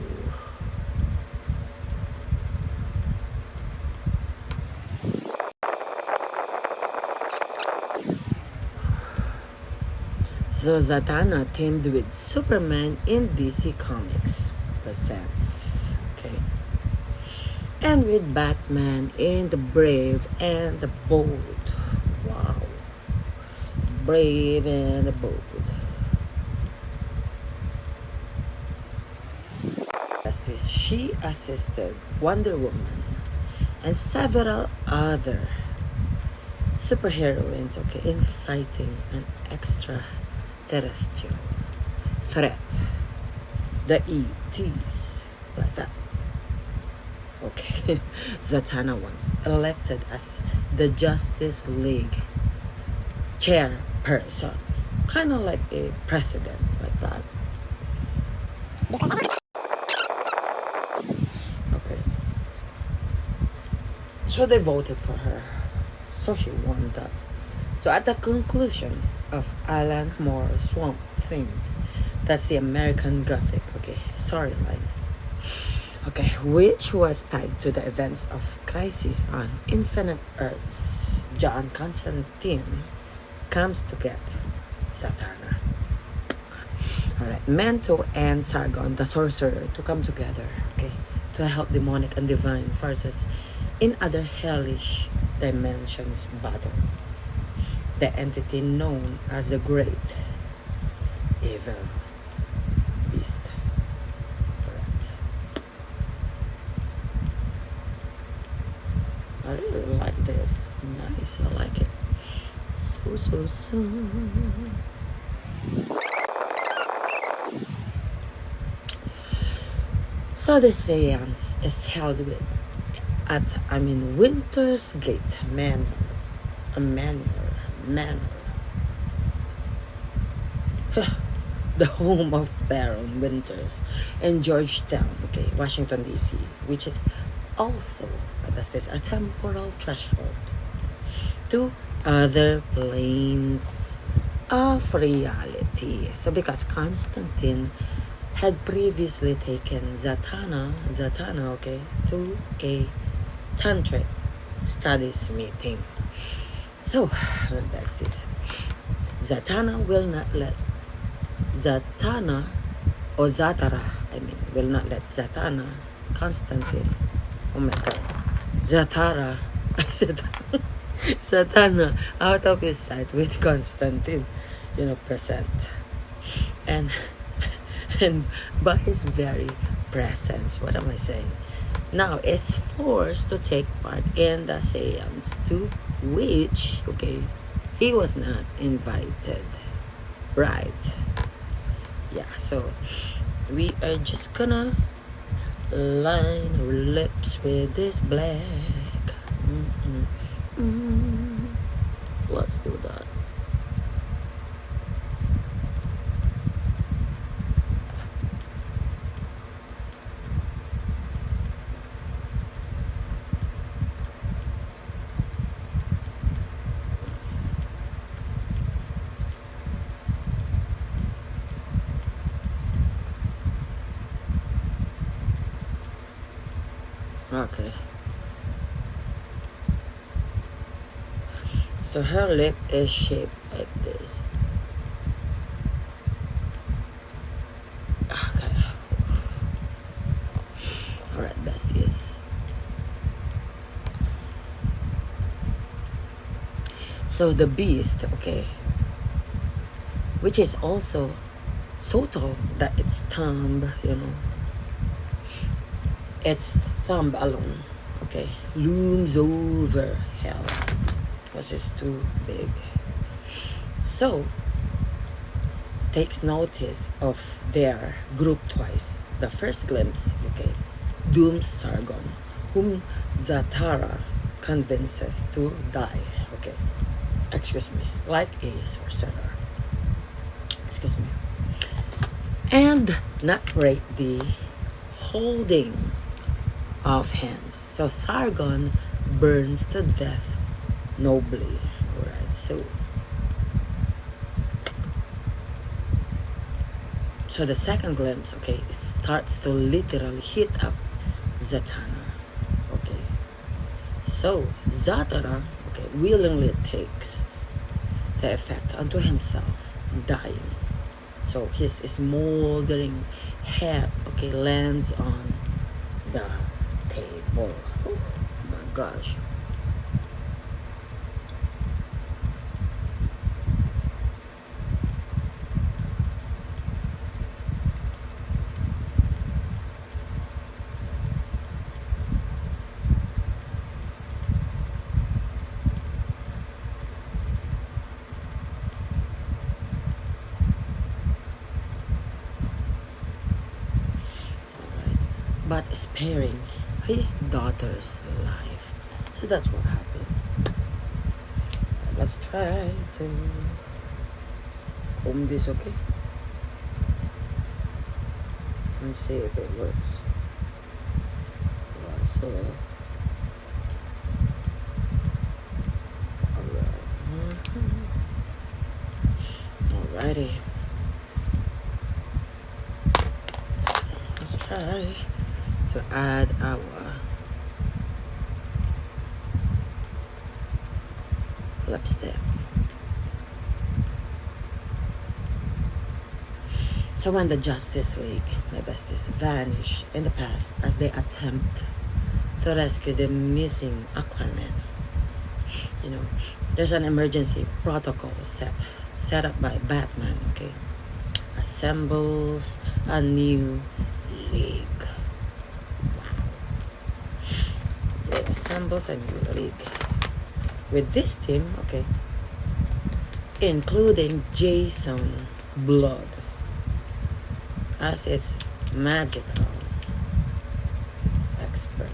Zatanna teamed with Superman in DC Comics presents, okay, and with Batman in The Brave and the Bold. Wow, Brave and the Bold. As this, she assisted Wonder Woman and several other superheroines, okay, in fighting an extraterrestrial threat, the ETs, like that. Okay, Zatanna was elected as the Justice League chairperson, kind of like a president, like that. Okay, so they voted for her, so she won that. So at the conclusion of Alan Moore's Swamp Thing, that's the American Gothic, okay, storyline, okay, which was tied to the events of Crisis on Infinite Earths. John Constantine comes to get Zatanna. Alright, Manto and Sargon, the sorcerer, to come together, okay, to help demonic and divine forces in other hellish dimensions battle the entity known as the Great Evil Beast. Alright. I really like this. Nice, I like it. So. So the seance is held at Winter's Gate Manor. The home of Baron Winters in Georgetown, okay, Washington DC, which is also a temporal threshold to other planes of reality. So because Constantine had previously taken Zatanna, okay, to a tantric studies meeting. So, besties, Zatanna will not let Zatanna or Zatara, will not let Zatanna, Constantine, oh my God, Zatara, I said Zatanna out of his sight with Constantine, you know, present. And by his very presence, what am I saying? Now it's forced to take part in the seance, to which, okay, he was not invited, right? Yeah, so we are just gonna line our lips with this black. Let's do that. Okay. So her lip is shaped like this. Okay. Alright, besties. So the beast, okay, which is also so tall that its thumb, you know, its thumb alone, okay, looms over hell because it's too big. So takes notice of their group twice. The first glimpse, okay, dooms Sargon, whom Zatara convinces to die, okay, excuse me, like a sorcerer, excuse me, and not break the holding of hands. So Sargon burns to death nobly. Alright, so the second glimpse, okay, it starts to literally heat up Zatanna. Okay, so Zatara, okay, willingly takes the effect onto himself, dying. So his smoldering head, okay, lands on the table. Oh my gosh. But sparing his daughter's life. So that's what happened. Let's try to comb this, okay? And see if it works. Alright, so alrighty. Let's try to add our lipstick. So when the Justice League, my besties, vanish in the past as they attempt to rescue the missing Aquaman, you know, there's an emergency protocol set up by Batman, okay, assembles a new league. Assembles a new league with this team, okay, including Jason Blood as its magical expert.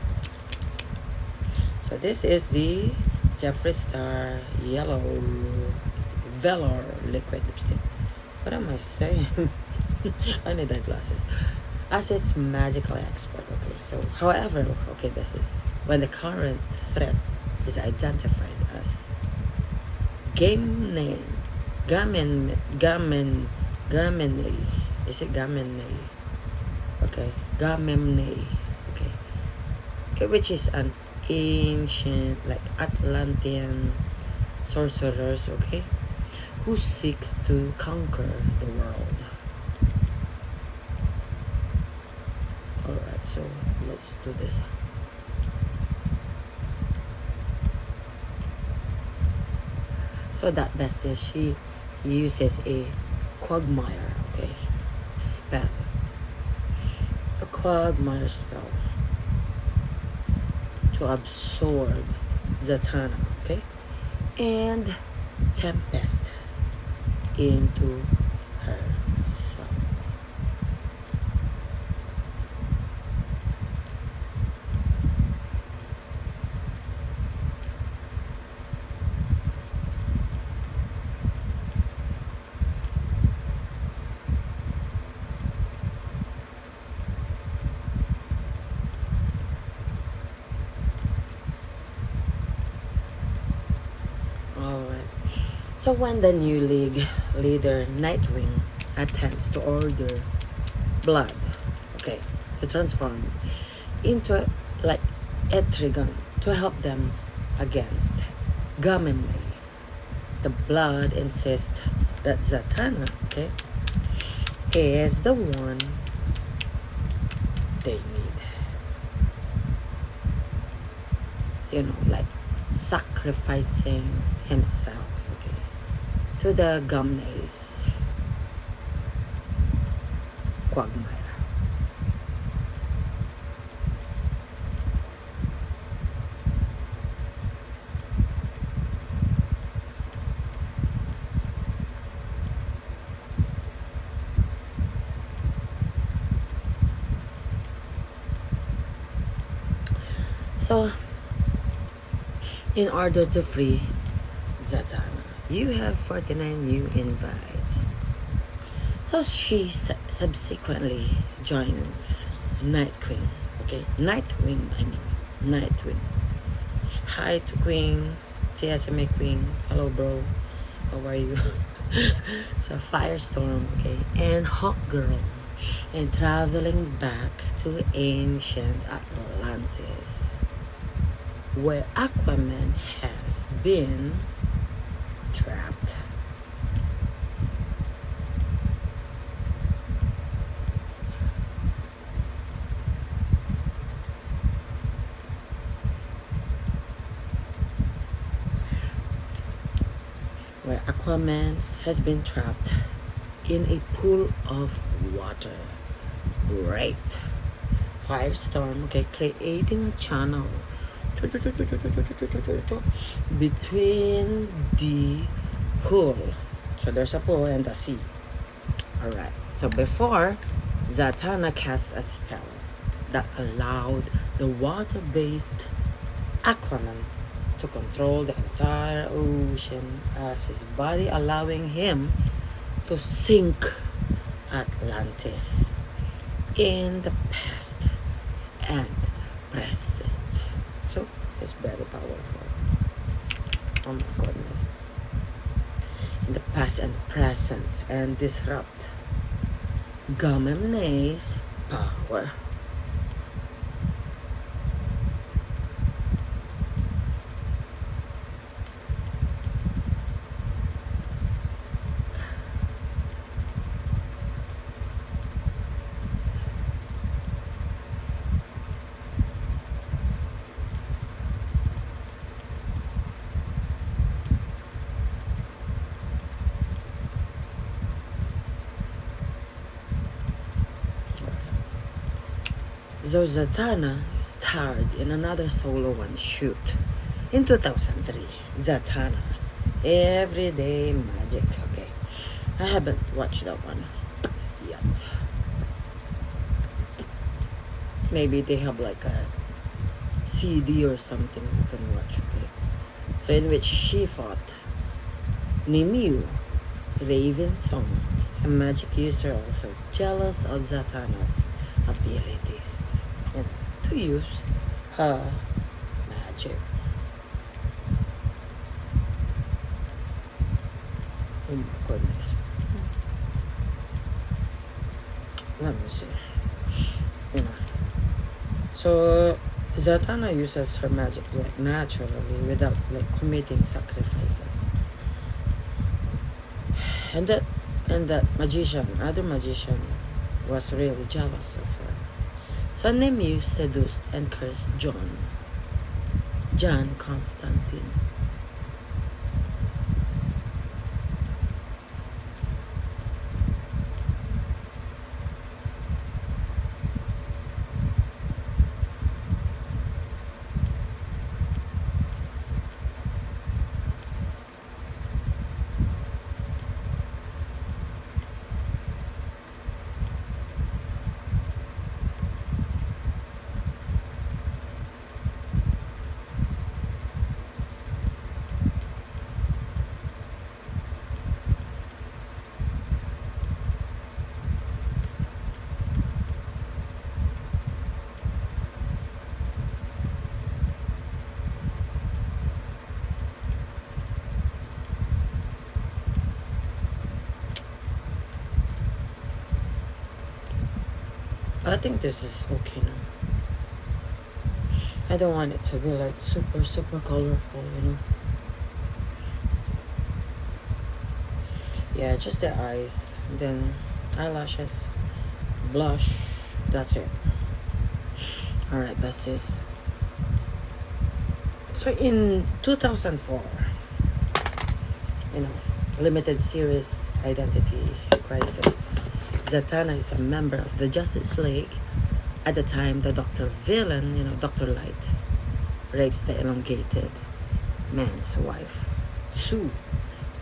So this is the Jeffree Star Yellow Velour Liquid Lipstick. What am I saying? I need eyeglasses. As its magical expert, okay. So, however, okay, this is when the current threat is identified as Gamene. Is it Gamene? Okay, Gamene. Okay, which is an ancient, like Atlantean sorcerers, okay, who seeks to conquer the world. So let's do this. So that bestie, she uses a quagmire, okay, spell. A quagmire spell to absorb Zatanna, okay, and tempest into her soul. So when the new league leader Nightwing attempts to order blood, okay, to transform into like Etrigan to help them against Gamemne, the blood insists that Zatanna, okay, is the one they need. You know, like sacrificing himself to the Gamne's quagmire. So, in order to free Zatanna, you have 49 new invites. So she subsequently joins Night Queen. Okay, Nightwing, I mean, Nightwing. Hi to Queen, TSMA Queen. Hello, bro. How are you? So Firestorm, okay, and Hawk Girl, and traveling back to ancient Atlantis, where Aquaman has been trapped. Where Aquaman has been trapped in a pool of water. Great. Firestorm, okay, creating a channel between the pool. So there's a pool and the sea. Alright, so before, Zatanna cast a spell that allowed the water-based Aquaman to control the entire ocean as his body, allowing him to sink Atlantis in the past and present. So it's very powerful. Oh my goodness. In the past and present, and disrupt Gamemne's power. So Zatanna starred in another solo one-shoot in 2003. Zatanna, Everyday Magic. Okay, I haven't watched that one yet. Maybe they have like a CD or something I can watch. Okay, so in which she fought Nimiu, Raven Song, a magic user also jealous of Zatanna's abilities and to use her magic. Oh my goodness. Let me see. You know. So Zatanna uses her magic like naturally without like committing sacrifices. And that magician, other magician, was really jealous of her. So Nemu seduced and cursed John Constantine. I think this is okay now. I don't want it to be like super colorful, you know. Yeah, just the eyes, then eyelashes, blush, that's it. Alright, that's this. So in 2004, you know, limited series identity crisis. Zatanna is a member of the Justice League. At the time, the Dr. Villain, you know, Dr. Light, rapes the elongated man's wife, Sue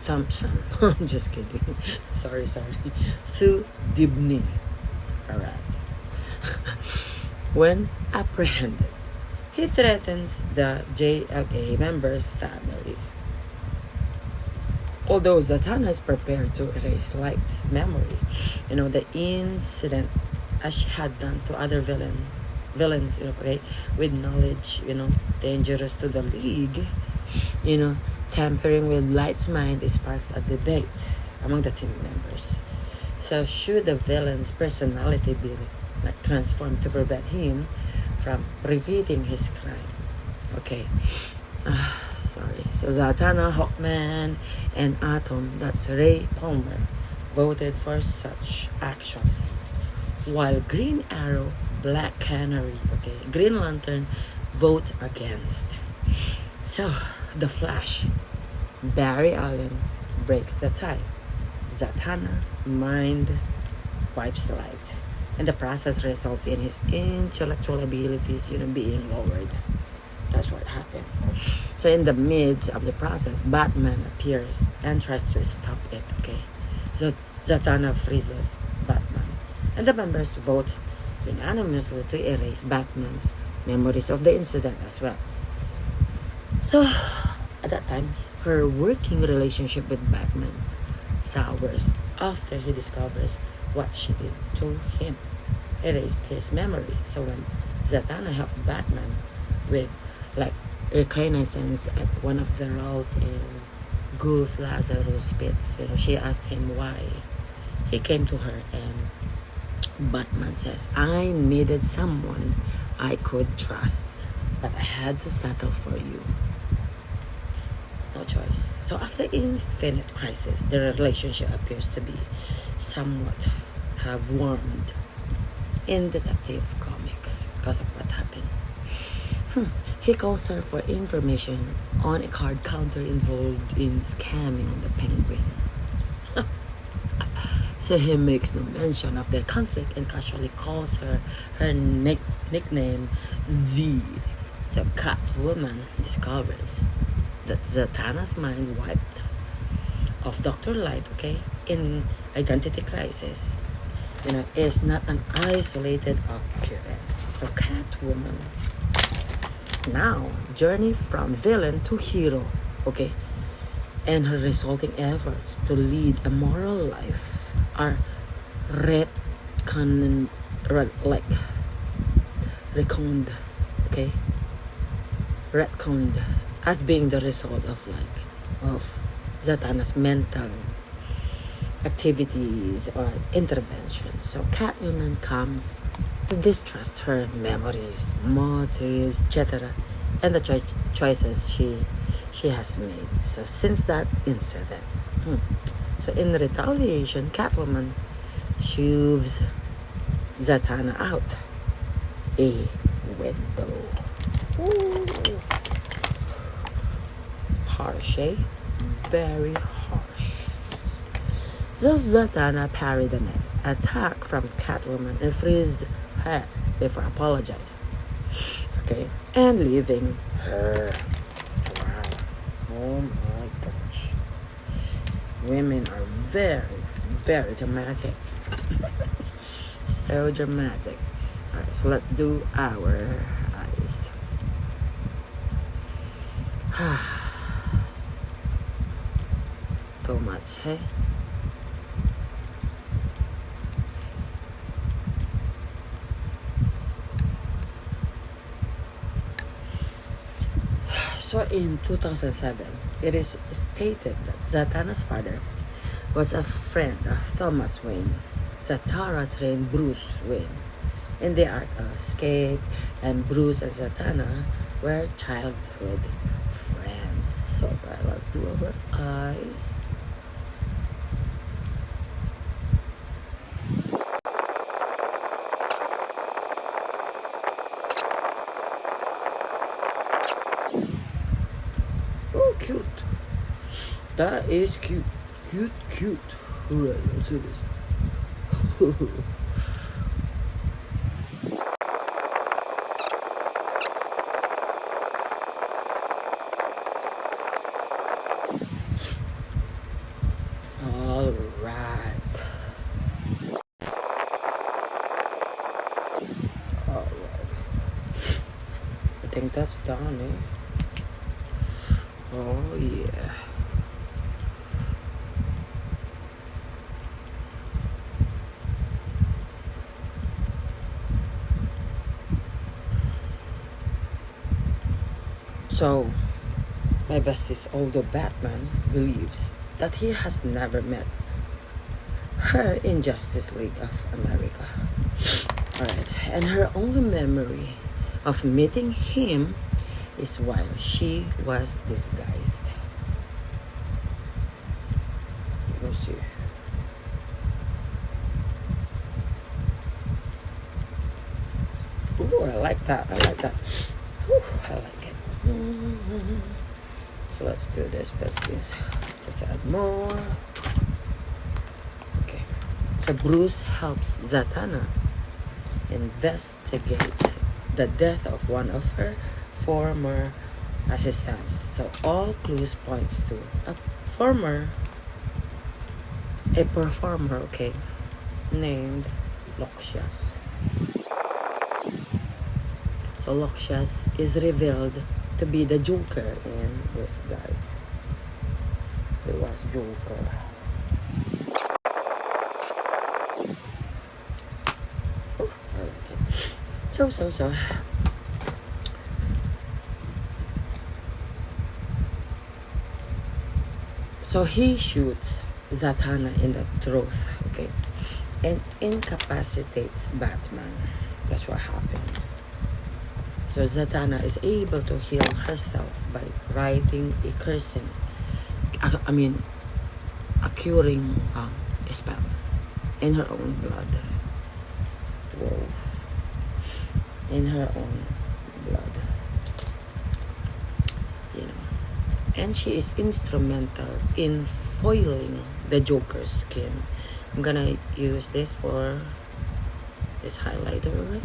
Thompson. I'm just kidding. Sorry. Sue Dibney. Alright. When apprehended, he threatens the JLA members' families. Although Zatanna is prepared to erase Light's memory, you know, the incident, as she had done to other villains, you know, okay, with knowledge, you know, dangerous to the League, you know, tampering with Light's mind sparks a debate among the team members. So should the villain's personality be like transformed to prevent him from repeating his crime? Okay. Sorry. So Zatanna, Hawkman, and Atom, that's Ray Palmer, voted for such action. While Green Arrow, Black Canary, okay, Green Lantern vote against. So, The Flash, Barry Allen breaks the tie. Zatanna mind wipes the Light, and the process results in his intellectual abilities, you know, being lowered. That's what happened. So in the midst of the process, Batman appears and tries to stop it, okay? So Zatanna freezes Batman, and the members vote unanimously to erase Batman's memories of the incident as well. So at that time, her working relationship with Batman sours after he discovers what she did to him, erased his memory. So when Zatanna helped Batman with like reconnaissance at one of the roles in Ghouls Lazarus pits, you know, she asked him why he came to her, and Batman says, I needed someone I could trust, but I had to settle for you. No choice. So after Infinite Crisis, their relationship appears to be somewhat have warmed in Detective Comics because of what happened. He calls her for information on a card counter involved in scamming the Penguin. So he makes no mention of their conflict and casually calls her nickname Z. So Catwoman discovers that Zatanna's mind wiped of Dr. Light, okay, in Identity Crisis, you know, is not an isolated occurrence. So Catwoman now journey from villain to hero, okay, and her resulting efforts to lead a moral life are retconned, as being the result of Zatanna's mental activities or interventions. So Catwoman comes to distrust her memories, motives, etc., and the choices she has made. So since that incident, so in retaliation, Catwoman shoves Zatanna out a window. Ooh. Harsh, eh? Very harsh. So Zatanna parried the next attack from Catwoman and frees her before apologize. Okay, and leaving her. Wow. Oh my gosh. Women are very, very dramatic. So dramatic. Alright, so let's do our eyes. Too much, hey? So in 2007, it is stated that Zatanna's father was a friend of Thomas Wayne. Atara trained Bruce Wayne in the art of escape, and Bruce and Zatanna were childhood friends. So right, let's do our eyes. Oh, cute. That is cute. Cute. Alright, let's do this. All right. I think that's done, eh? Oh yeah. So, my besties, although Batman believes that he has never met her in Justice League of America. Alright, and her only memory of meeting him is while she was disguised. Let me see. Ooh, I like that. Whew, I like it. So let's do this, besties. Let's add more. Okay. So Bruce helps Zatanna investigate the death of one of her former assistants. So all clues points to a performer, okay, named Loxias. So Loxias is revealed to be the Joker in this, guys. It was Joker. Oh, I like it. So. So he shoots Zatanna in the throat, okay, and incapacitates Batman. That's what happened. So Zatanna is able to heal herself by writing a curing spell in her own blood. Whoa. In her own blood. You know. And she is instrumental in foiling the Joker's scheme. I'm gonna use this for this highlighter, right?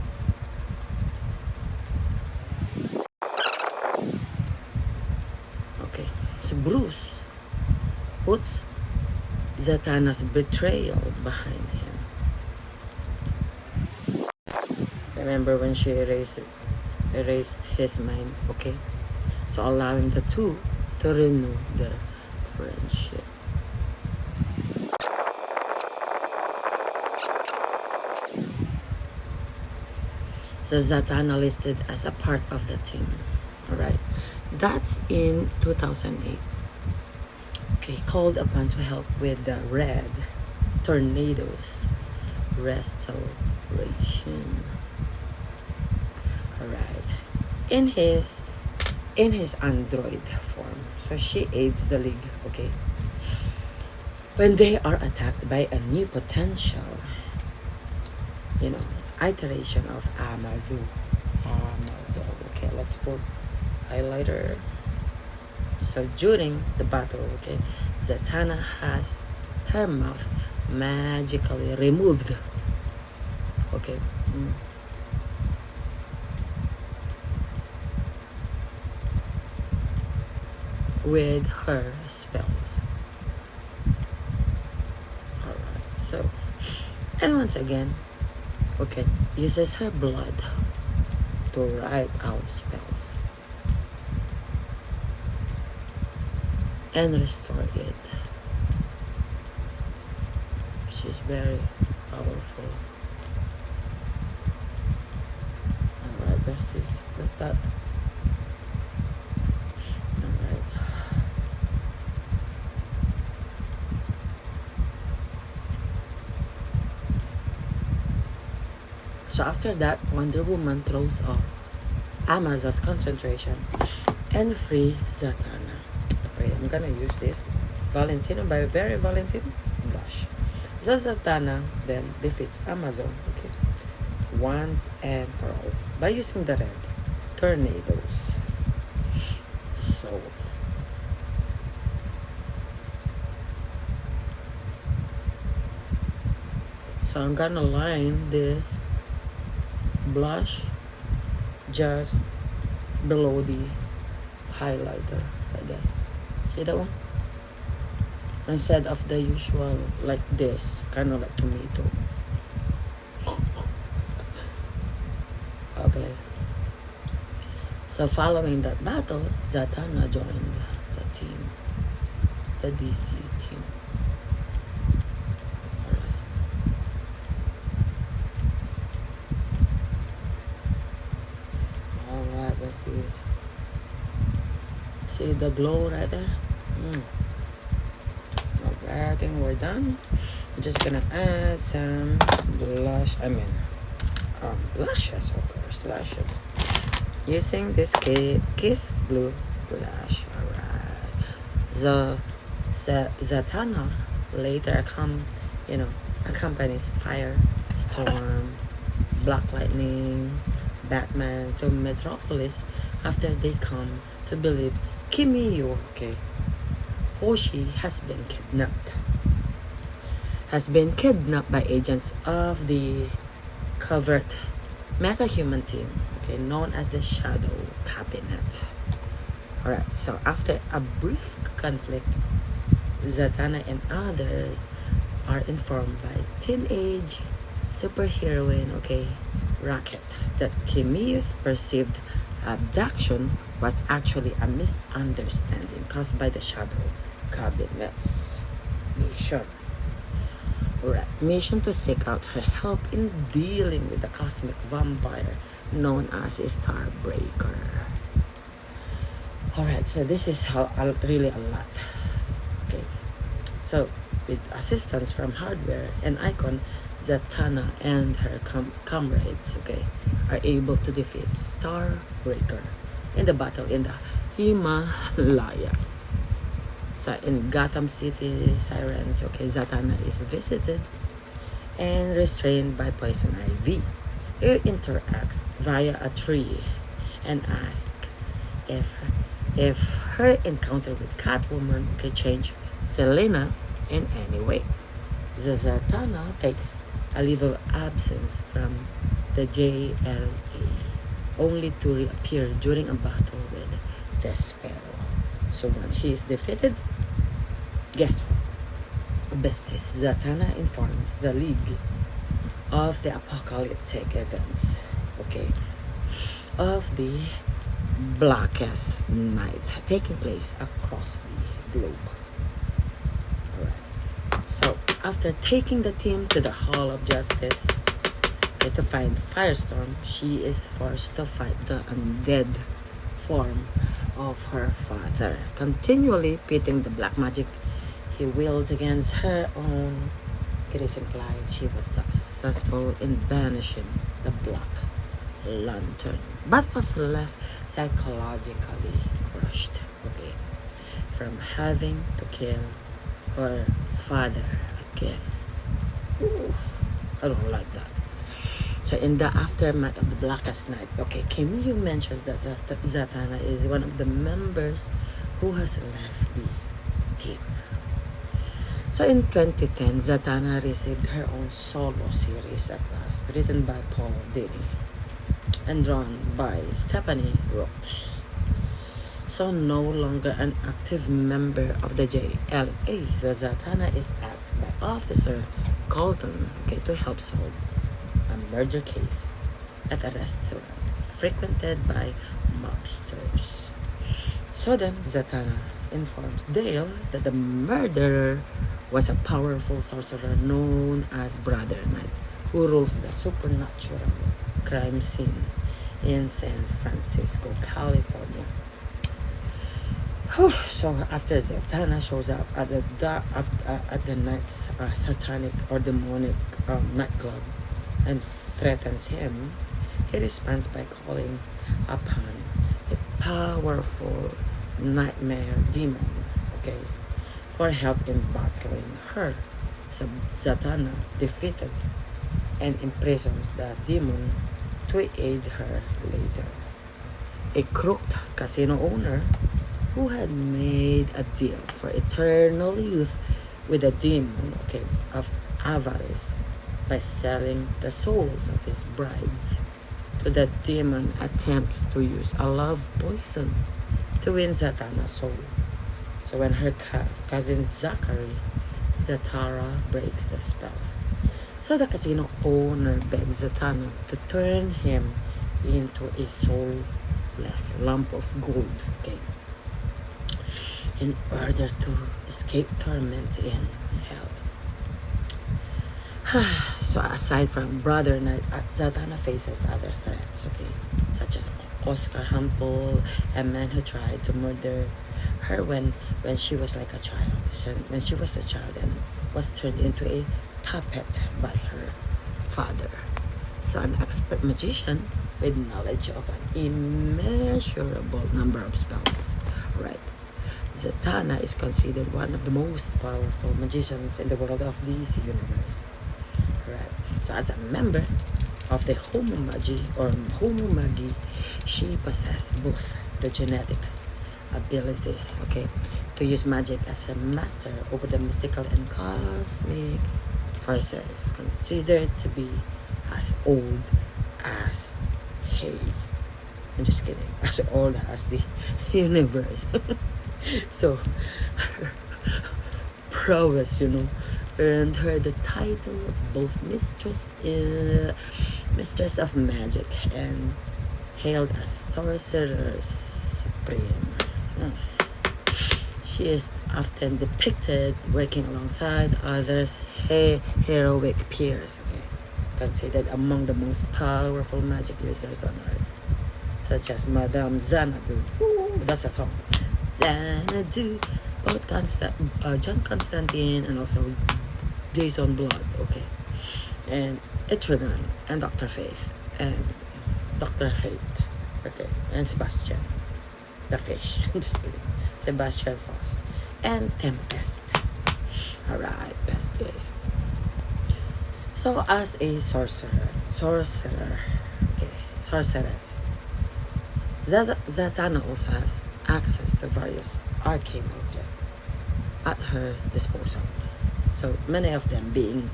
Okay, so Bruce puts Zatanna's betrayal behind him. Remember when she erased his mind, okay? So allowing the two to renew their friendship. So Zatanna listed as a part of the team. Alright. That's in 2008. Okay, called upon to help with the Red Tornadoes restoration. Alright. In his android form. So she aids the League, okay? When they are attacked by a new potential, iteration of Amazon. Okay, let's put highlighter. So during the battle, okay, Zatanna has her mouth magically removed. Okay. With her spells. Alright, so, and once again, okay, uses her blood to write out spells and restore it. She's very powerful. Alright, besties, let that. Alright. So after that, Wonder Woman throws off Amazon's concentration and free Zatanna. Okay, I'm gonna use this Valentino by Very Valentino blush. So Zatanna then defeats Amazon, okay, once and for all by using the red tornadoes. So I'm gonna line this blush just below the highlighter like that. See that one? Instead of the usual like this, kind of like tomato. Okay. So following that battle, Zatanna joined the team, the DC team. Alright, let's see this. See the glow right there? Okay, I think we're done. I'm just gonna add some blush, lashes, of course, lashes. Using this Kiss Blue blush. Alright. Zatanna later accompanies Fire, Storm, Black Lightning, Batman to Metropolis after they come to believe Kimiyo, Hoshi has been kidnapped by agents of the covert meta-human team, known as the Shadow Cabinet. Alright, so after a brief conflict, Zatanna and others are informed by teenage superheroine, Rocket, that Kimiyo's perceived abduction was actually a misunderstanding caused by the Shadow Cabinet's mission. Mission to seek out her help in dealing with the cosmic vampire known as Starbreaker. Alright, so this is really a lot. So with assistance from Hardware and Icon, Zatanna and her comrades are able to defeat Starbreaker in the battle in the Himalayas. So in Gotham City Sirens, Zatanna is visited and restrained by Poison Ivy, who interacts via a tree and asks if her encounter with Catwoman can change Selena in any way. Zatanna takes a leave of absence from the JLA, only to reappear during a battle with Despero. So once he is defeated, guess what? Besties, Zatanna informs the League of the apocalyptic events, of the blackest night taking place across the globe. So after taking the team to the Hall of Justice to find Firestorm, she is forced to fight the undead form of her father, continually pitting the black magic he wields against her own. It is implied she was successful in banishing the Black Lantern, but was left psychologically crushed, from having to kill her father again. Ooh, I don't like that. So in the aftermath of the Blackest Night, okay, Kimyu mentions that Zatanna is one of the members who has left the team. So in 2010, Zatanna received her own solo series at last, written by Paul Dini and drawn by Stephanie Rose. So no longer an active member of the JLA, so Zatanna is asked by Officer Colton, okay, to help solve a murder case at a restaurant frequented by mobsters. So then Zatanna informs Dale that the murderer was a powerful sorcerer known as Brother Knight, who rules the supernatural crime scene in San Francisco, California. So after Zatanna shows up at the night's satanic or demonic nightclub and threatens him, he responds by calling upon a powerful nightmare demon, okay, for help in battling her. So Zatanna defeated and imprisons the demon to aid her later. A crooked casino owner who had made a deal for eternal youth with a demon, okay, of avarice by selling the souls of his brides to the demon, attempts to use a love poison to win Zatanna's soul. So when her cousin Zachary, Atara breaks the spell. So the casino owner begs Zatanna to turn him into a soulless lump of gold, okay, in order to escape torment in hell. So aside from Brother Knight, Zatanna faces other threats, okay, such as Oscar Hampel, a man who tried to murder her when she was like a child. When she was a child and was turned into a puppet by her father. So an expert magician with knowledge of an immeasurable number of spells. Right. Zatanna is considered one of the most powerful magicians in the world of DC universe. Right. So as a member of the Homo Magi, she possesses both the genetic abilities, okay, to use magic as her master over the mystical and cosmic forces considered to be as old as hay. I'm just kidding. As old as the universe. So her prowess, earned her the title of both mistress of magic and hailed as sorcerer supreme. She is often depicted working alongside others heroic peers, okay, considered among the most powerful magic users on earth, such as Madame Xanadu. Ooh, that's a song. Xanadu, both John Constantine and also Jason Blood, okay, and Etrigan and Dr. Faith, okay, and Sebastian the Fish. I'm just kidding. Sebastian Foss and Tempest. Alright, besties. So as a sorceress, Zatanna also has access to various arcane objects at her disposal. So many of them being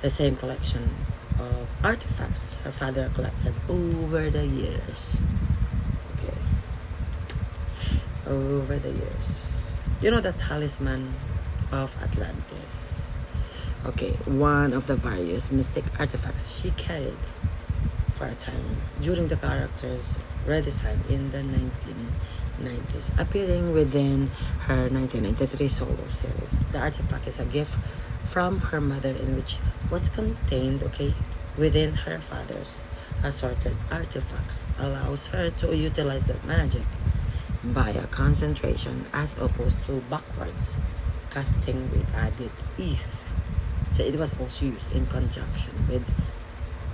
the same collection of artifacts her father collected over the years. Okay. Over the years. The talisman of Atlantis. Okay, one of the various mystic artifacts she carried for a time during the character's redesign in the 1990s, appearing within her 1993 solo series. The artifact is a gift from her mother in which was contained, okay, within her father's assorted artifacts, allows her to utilize that magic via concentration as opposed to backwards casting with added ease. So it was also used in conjunction with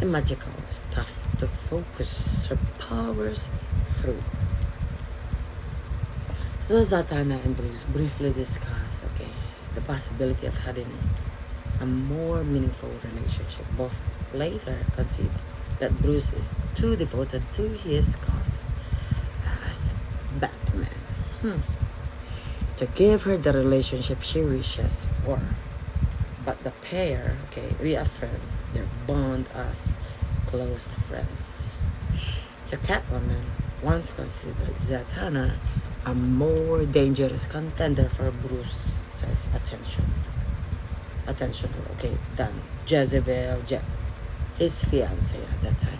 a magical stuff to focus her powers through. So Zatanna and Bruce briefly discuss, okay, the possibility of having a more meaningful relationship. Both later concede that Bruce is too devoted to his cause as Batman to give her the relationship she wishes for. But the pair, reaffirm their bond as close friends. So Catwoman once considered Zatanna a more dangerous contender for Bruce's attention, than Jezebel Jet, his fiancée at that time.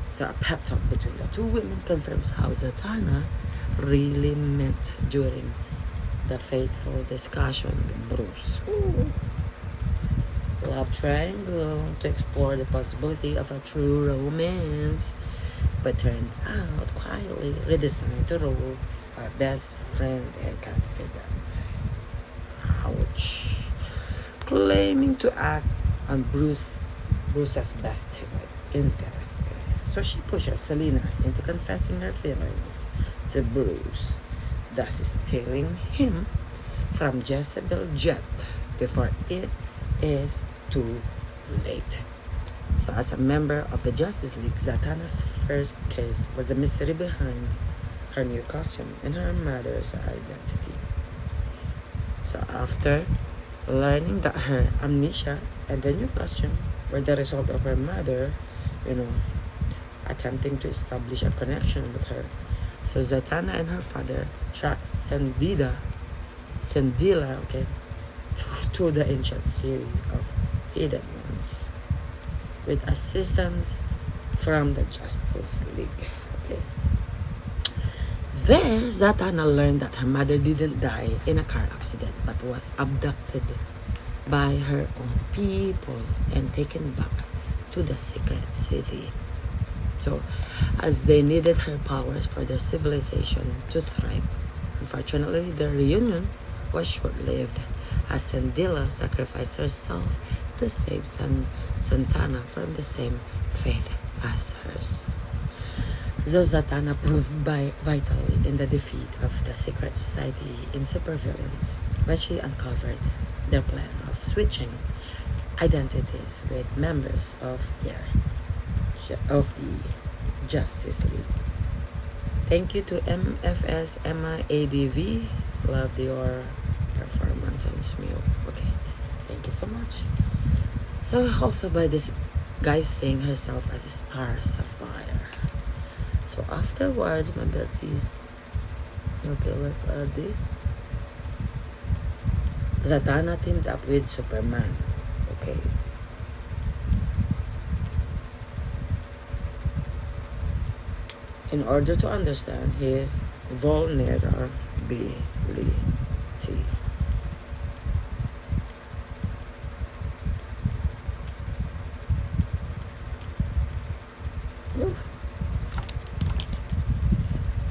So a pep talk between the two women confirms how Zatanna really meant during the fateful discussion with Bruce. Ooh. Love triangle to explore the possibility of a true romance, but turned out quietly redesigned to role our best friend and confidant. Ouch. Claiming to act on Bruce's best interest. So she pushes Selena into confessing her feelings to Bruce, thus stealing him from Jezebel Jet before it is too late. So as a member of the Justice League, Zatanna's first case was the mystery behind her new costume and her mother's identity. So after learning that her amnesia and the new costume were the result of her mother, attempting to establish a connection with her, so Zatanna and her father tracked Sendila, to the ancient city of Hidden Ones, with assistance from the Justice League. There, Zatanna learned that her mother didn't die in a car accident but was abducted by her own people and taken back to the secret city. So, as they needed her powers for their civilization to thrive, unfortunately, their reunion was short-lived as Sendila sacrificed herself to save Zatanna from the same fate as hers. Though Zatanna proved vital in the defeat of the secret society in supervillains when she uncovered their plan of switching identities with members of the Justice League. Thank you to MFS MIADV. Loved your performance on Smule. Thank you so much. So also by this guy seeing herself as a star sapphire. So afterwards, my besties, let's add this. Zatanna teamed up with Superman. In order to understand his vulnerability.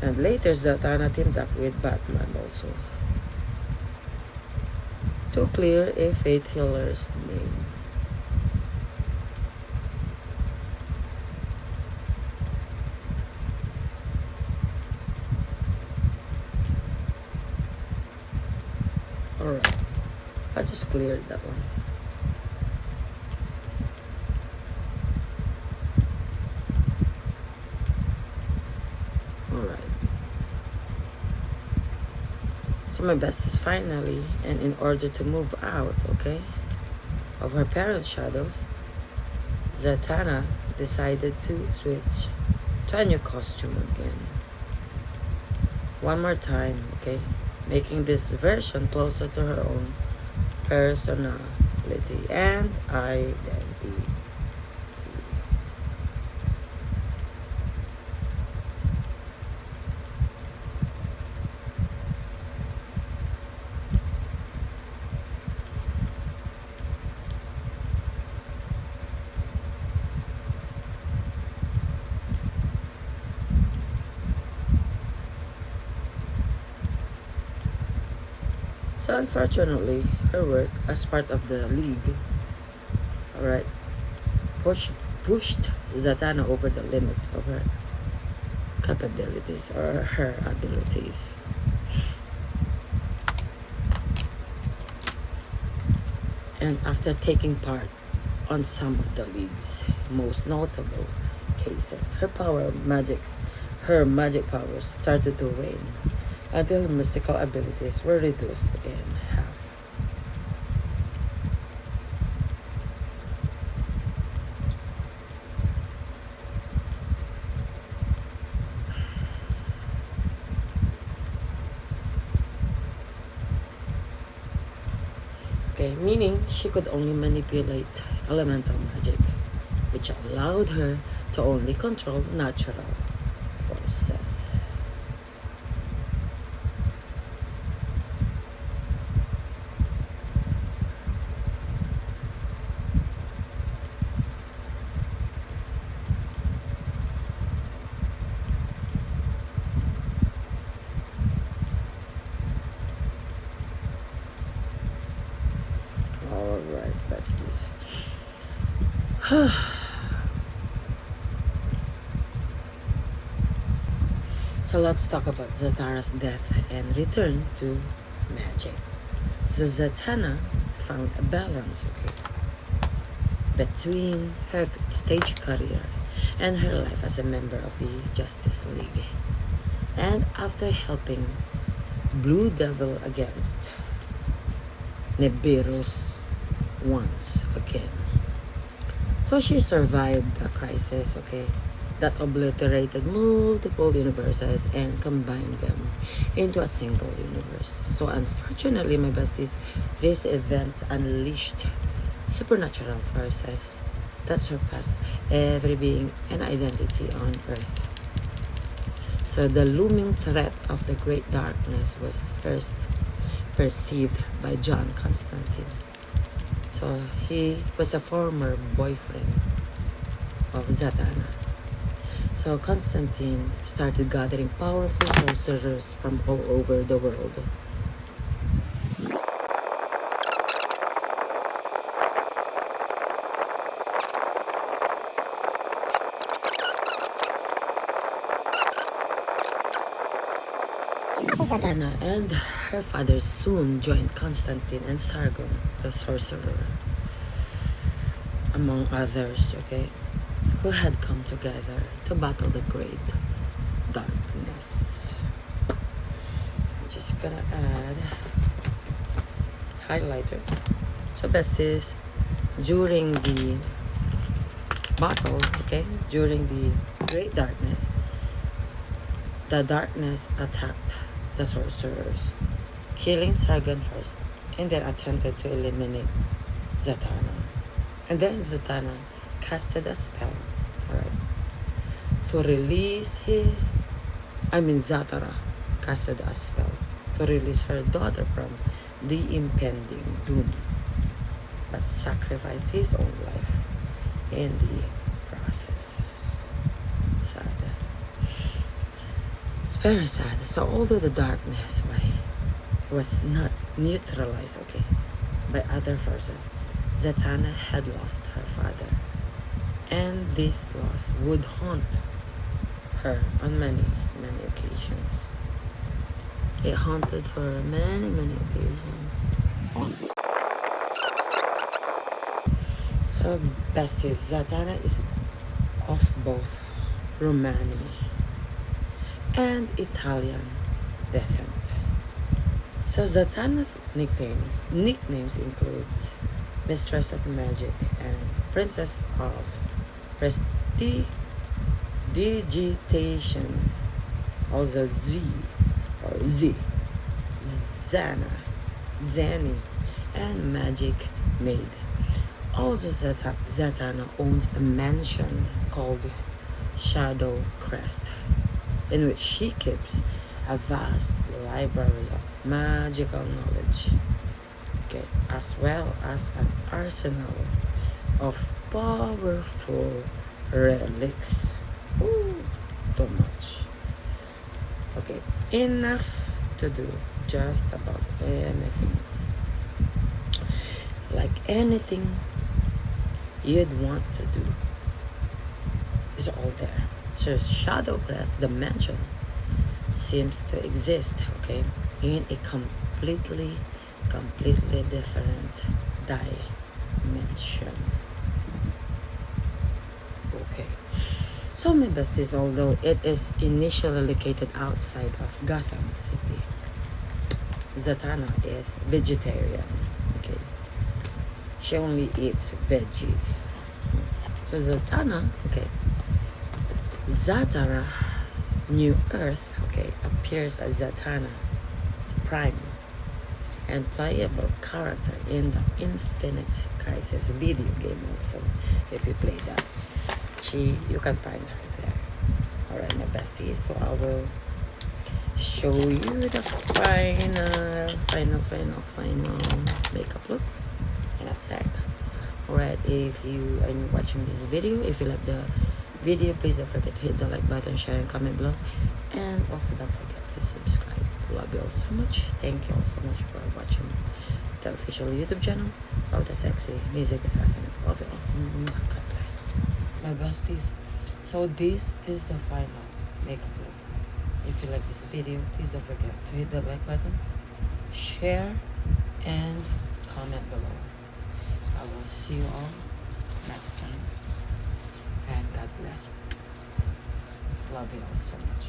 And later, Zatanna teamed up with Batman also to clear a faith healer's name. Alright, I just cleared that one. Alright. So my besties finally, and in order to move out, of her parents' shadows, Zatanna decided to switch to a new costume again. One more time, making this version closer to her own personality and identity. So unfortunately, her work as part of the League, pushed Zatanna over the limits of her capabilities or her abilities. And after taking part on some of the League's most notable cases. Her magic powers started to wane until her mystical abilities were reduced in half. Okay, meaning she could only manipulate elemental magic, which allowed her to only control natural forces. Alright, besties. So let's talk about Zatara's death and return to magic. So Zatanna found a balance, between her stage career and her life as a member of the Justice League. And after helping Blue Devil against Nibiru's once again. So she survived the crisis, that obliterated multiple universes and combined them into a single universe. So unfortunately, my besties, these events unleashed supernatural forces that surpass every being and identity on Earth. So the looming threat of the Great Darkness was first perceived by John Constantine. So he was a former boyfriend of Zatanna. So Constantine started gathering powerful sorcerers from all over the world. Zatanna and her father soon joined Constantine and Sargon, the sorcerer, among others, who had come together to battle the Great Darkness. I'm just gonna add highlighter. So besties, during the battle, during the Great Darkness, the darkness attacked the sorcerers, killing Sargon first, and then attempted to eliminate Zatanna. And then Zatanna casted a spell, to release Zatara casted a spell to release her daughter from the impending doom, but sacrificed his own life in the process. Sad. It's very sad. So although the darkness was not neutralized, by other forces, Zatanna had lost her father, and this loss would haunt her on many, many occasions. It haunted her many, many occasions. So besties, Zatanna is of both Romani and Italian descent. So Zatanna's nicknames includes Mistress of Magic and Princess of Prestidigitation, also Z, Zana, Zani, and Magic Maid. Also, Zatanna owns a mansion called Shadow Crest, in which she keeps a vast library of magical knowledge, as well as an arsenal of powerful relics. Ooh, too much. Enough to do just about anything. Like anything you'd want to do is all there. So Shadow Crest, the mansion, seems to exist, in a completely different dimension. So my besties, although it is initially located outside of Gotham City, Zatanna is vegetarian. Okay, she only eats veggies. So Zatanna, okay, Zatara, New Earth, okay, appears as Zatanna, the prime and playable character in the Infinite Crisis video game. Also, if you play that, you can find her there. All right, my besties. So I will show you the final makeup look in a sec. All right, if you are watching this video, if you like the video, please don't forget to hit the like button, share, and comment below, and also don't forget to subscribe. Love you all so much. Thank you all so much for watching the official YouTube channel of the Sexy Music Assassins. Love you all. God bless. My besties, so this is the final makeup look. If you like this video, please don't forget to hit the like button, share, and comment below. I will see you all next time, and God bless. Love you all so much.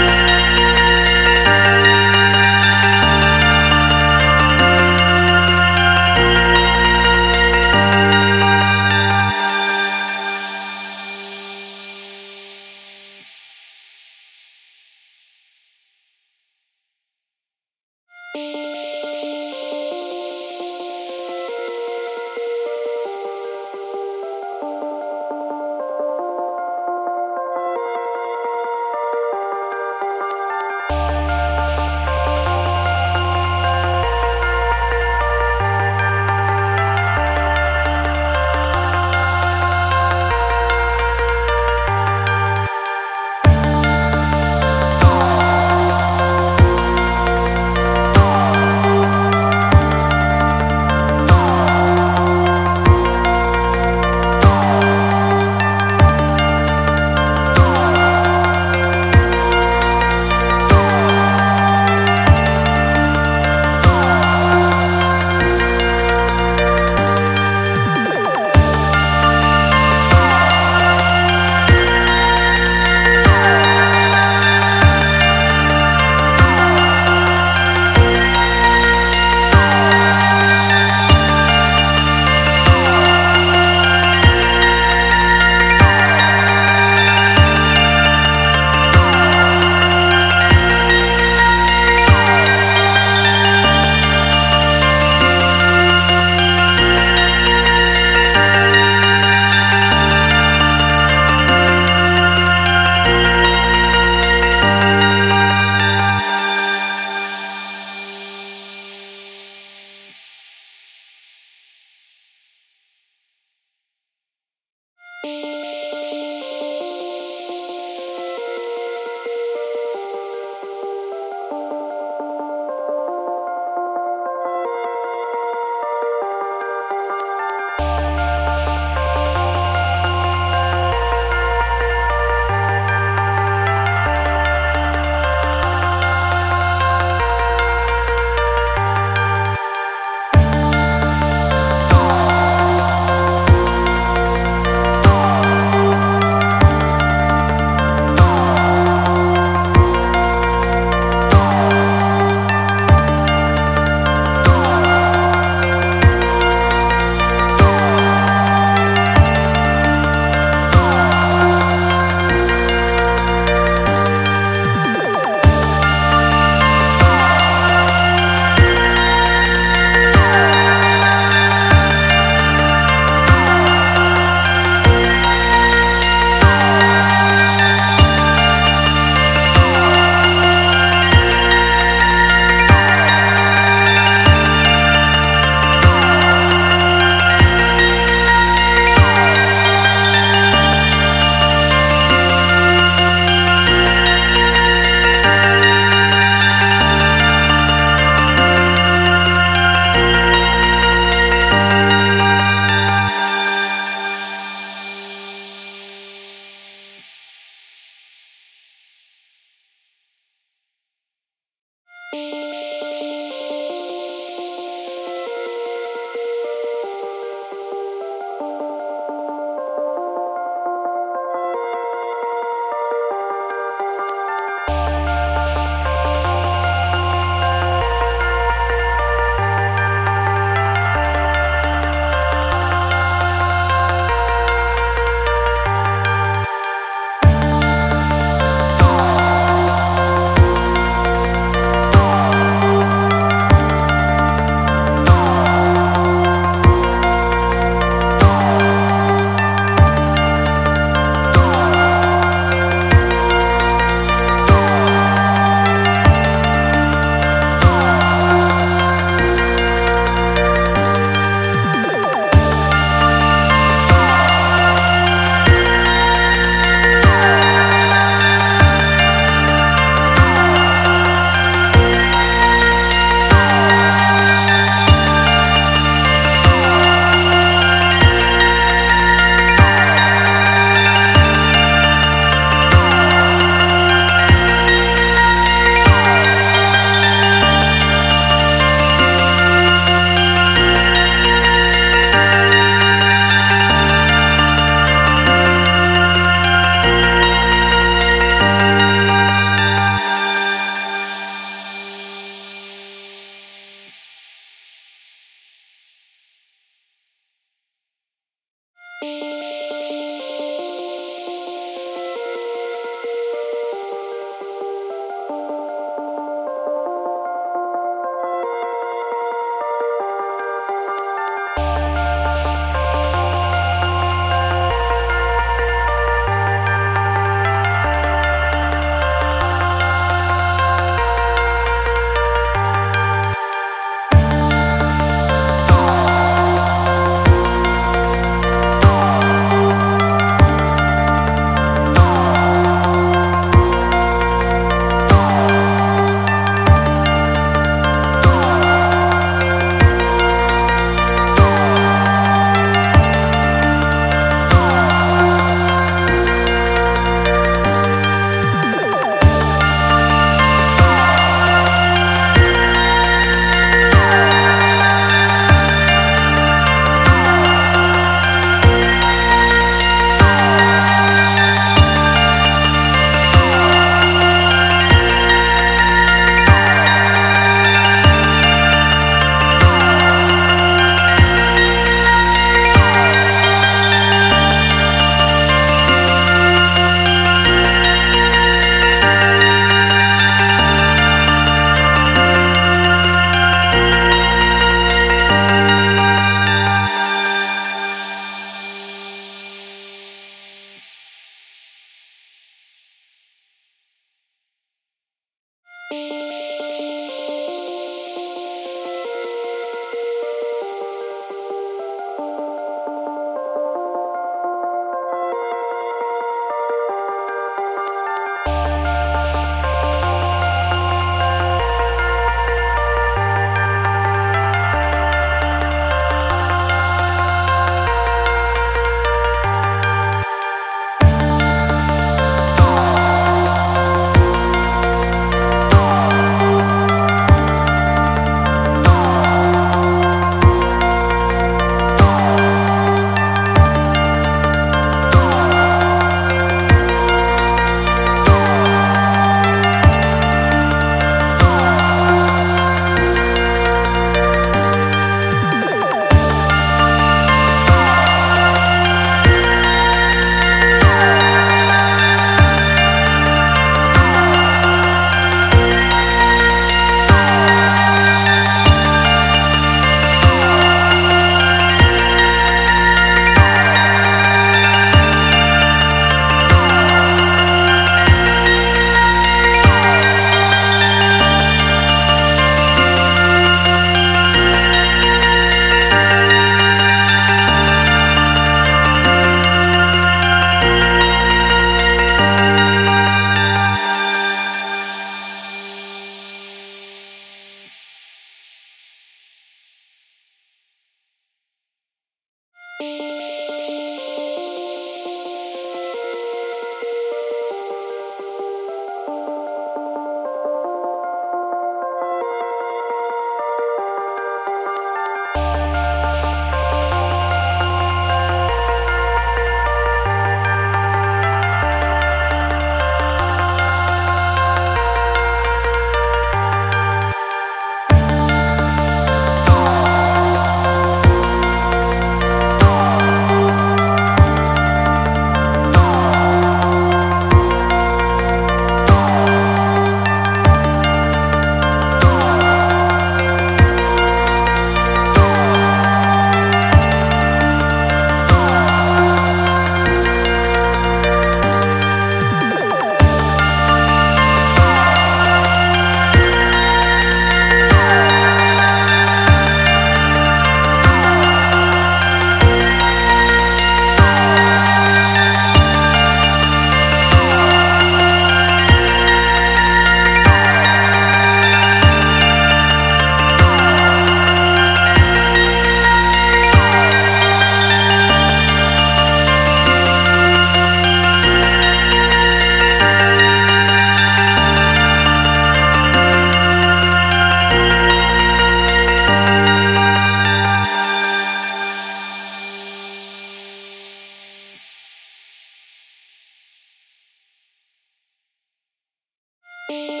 you.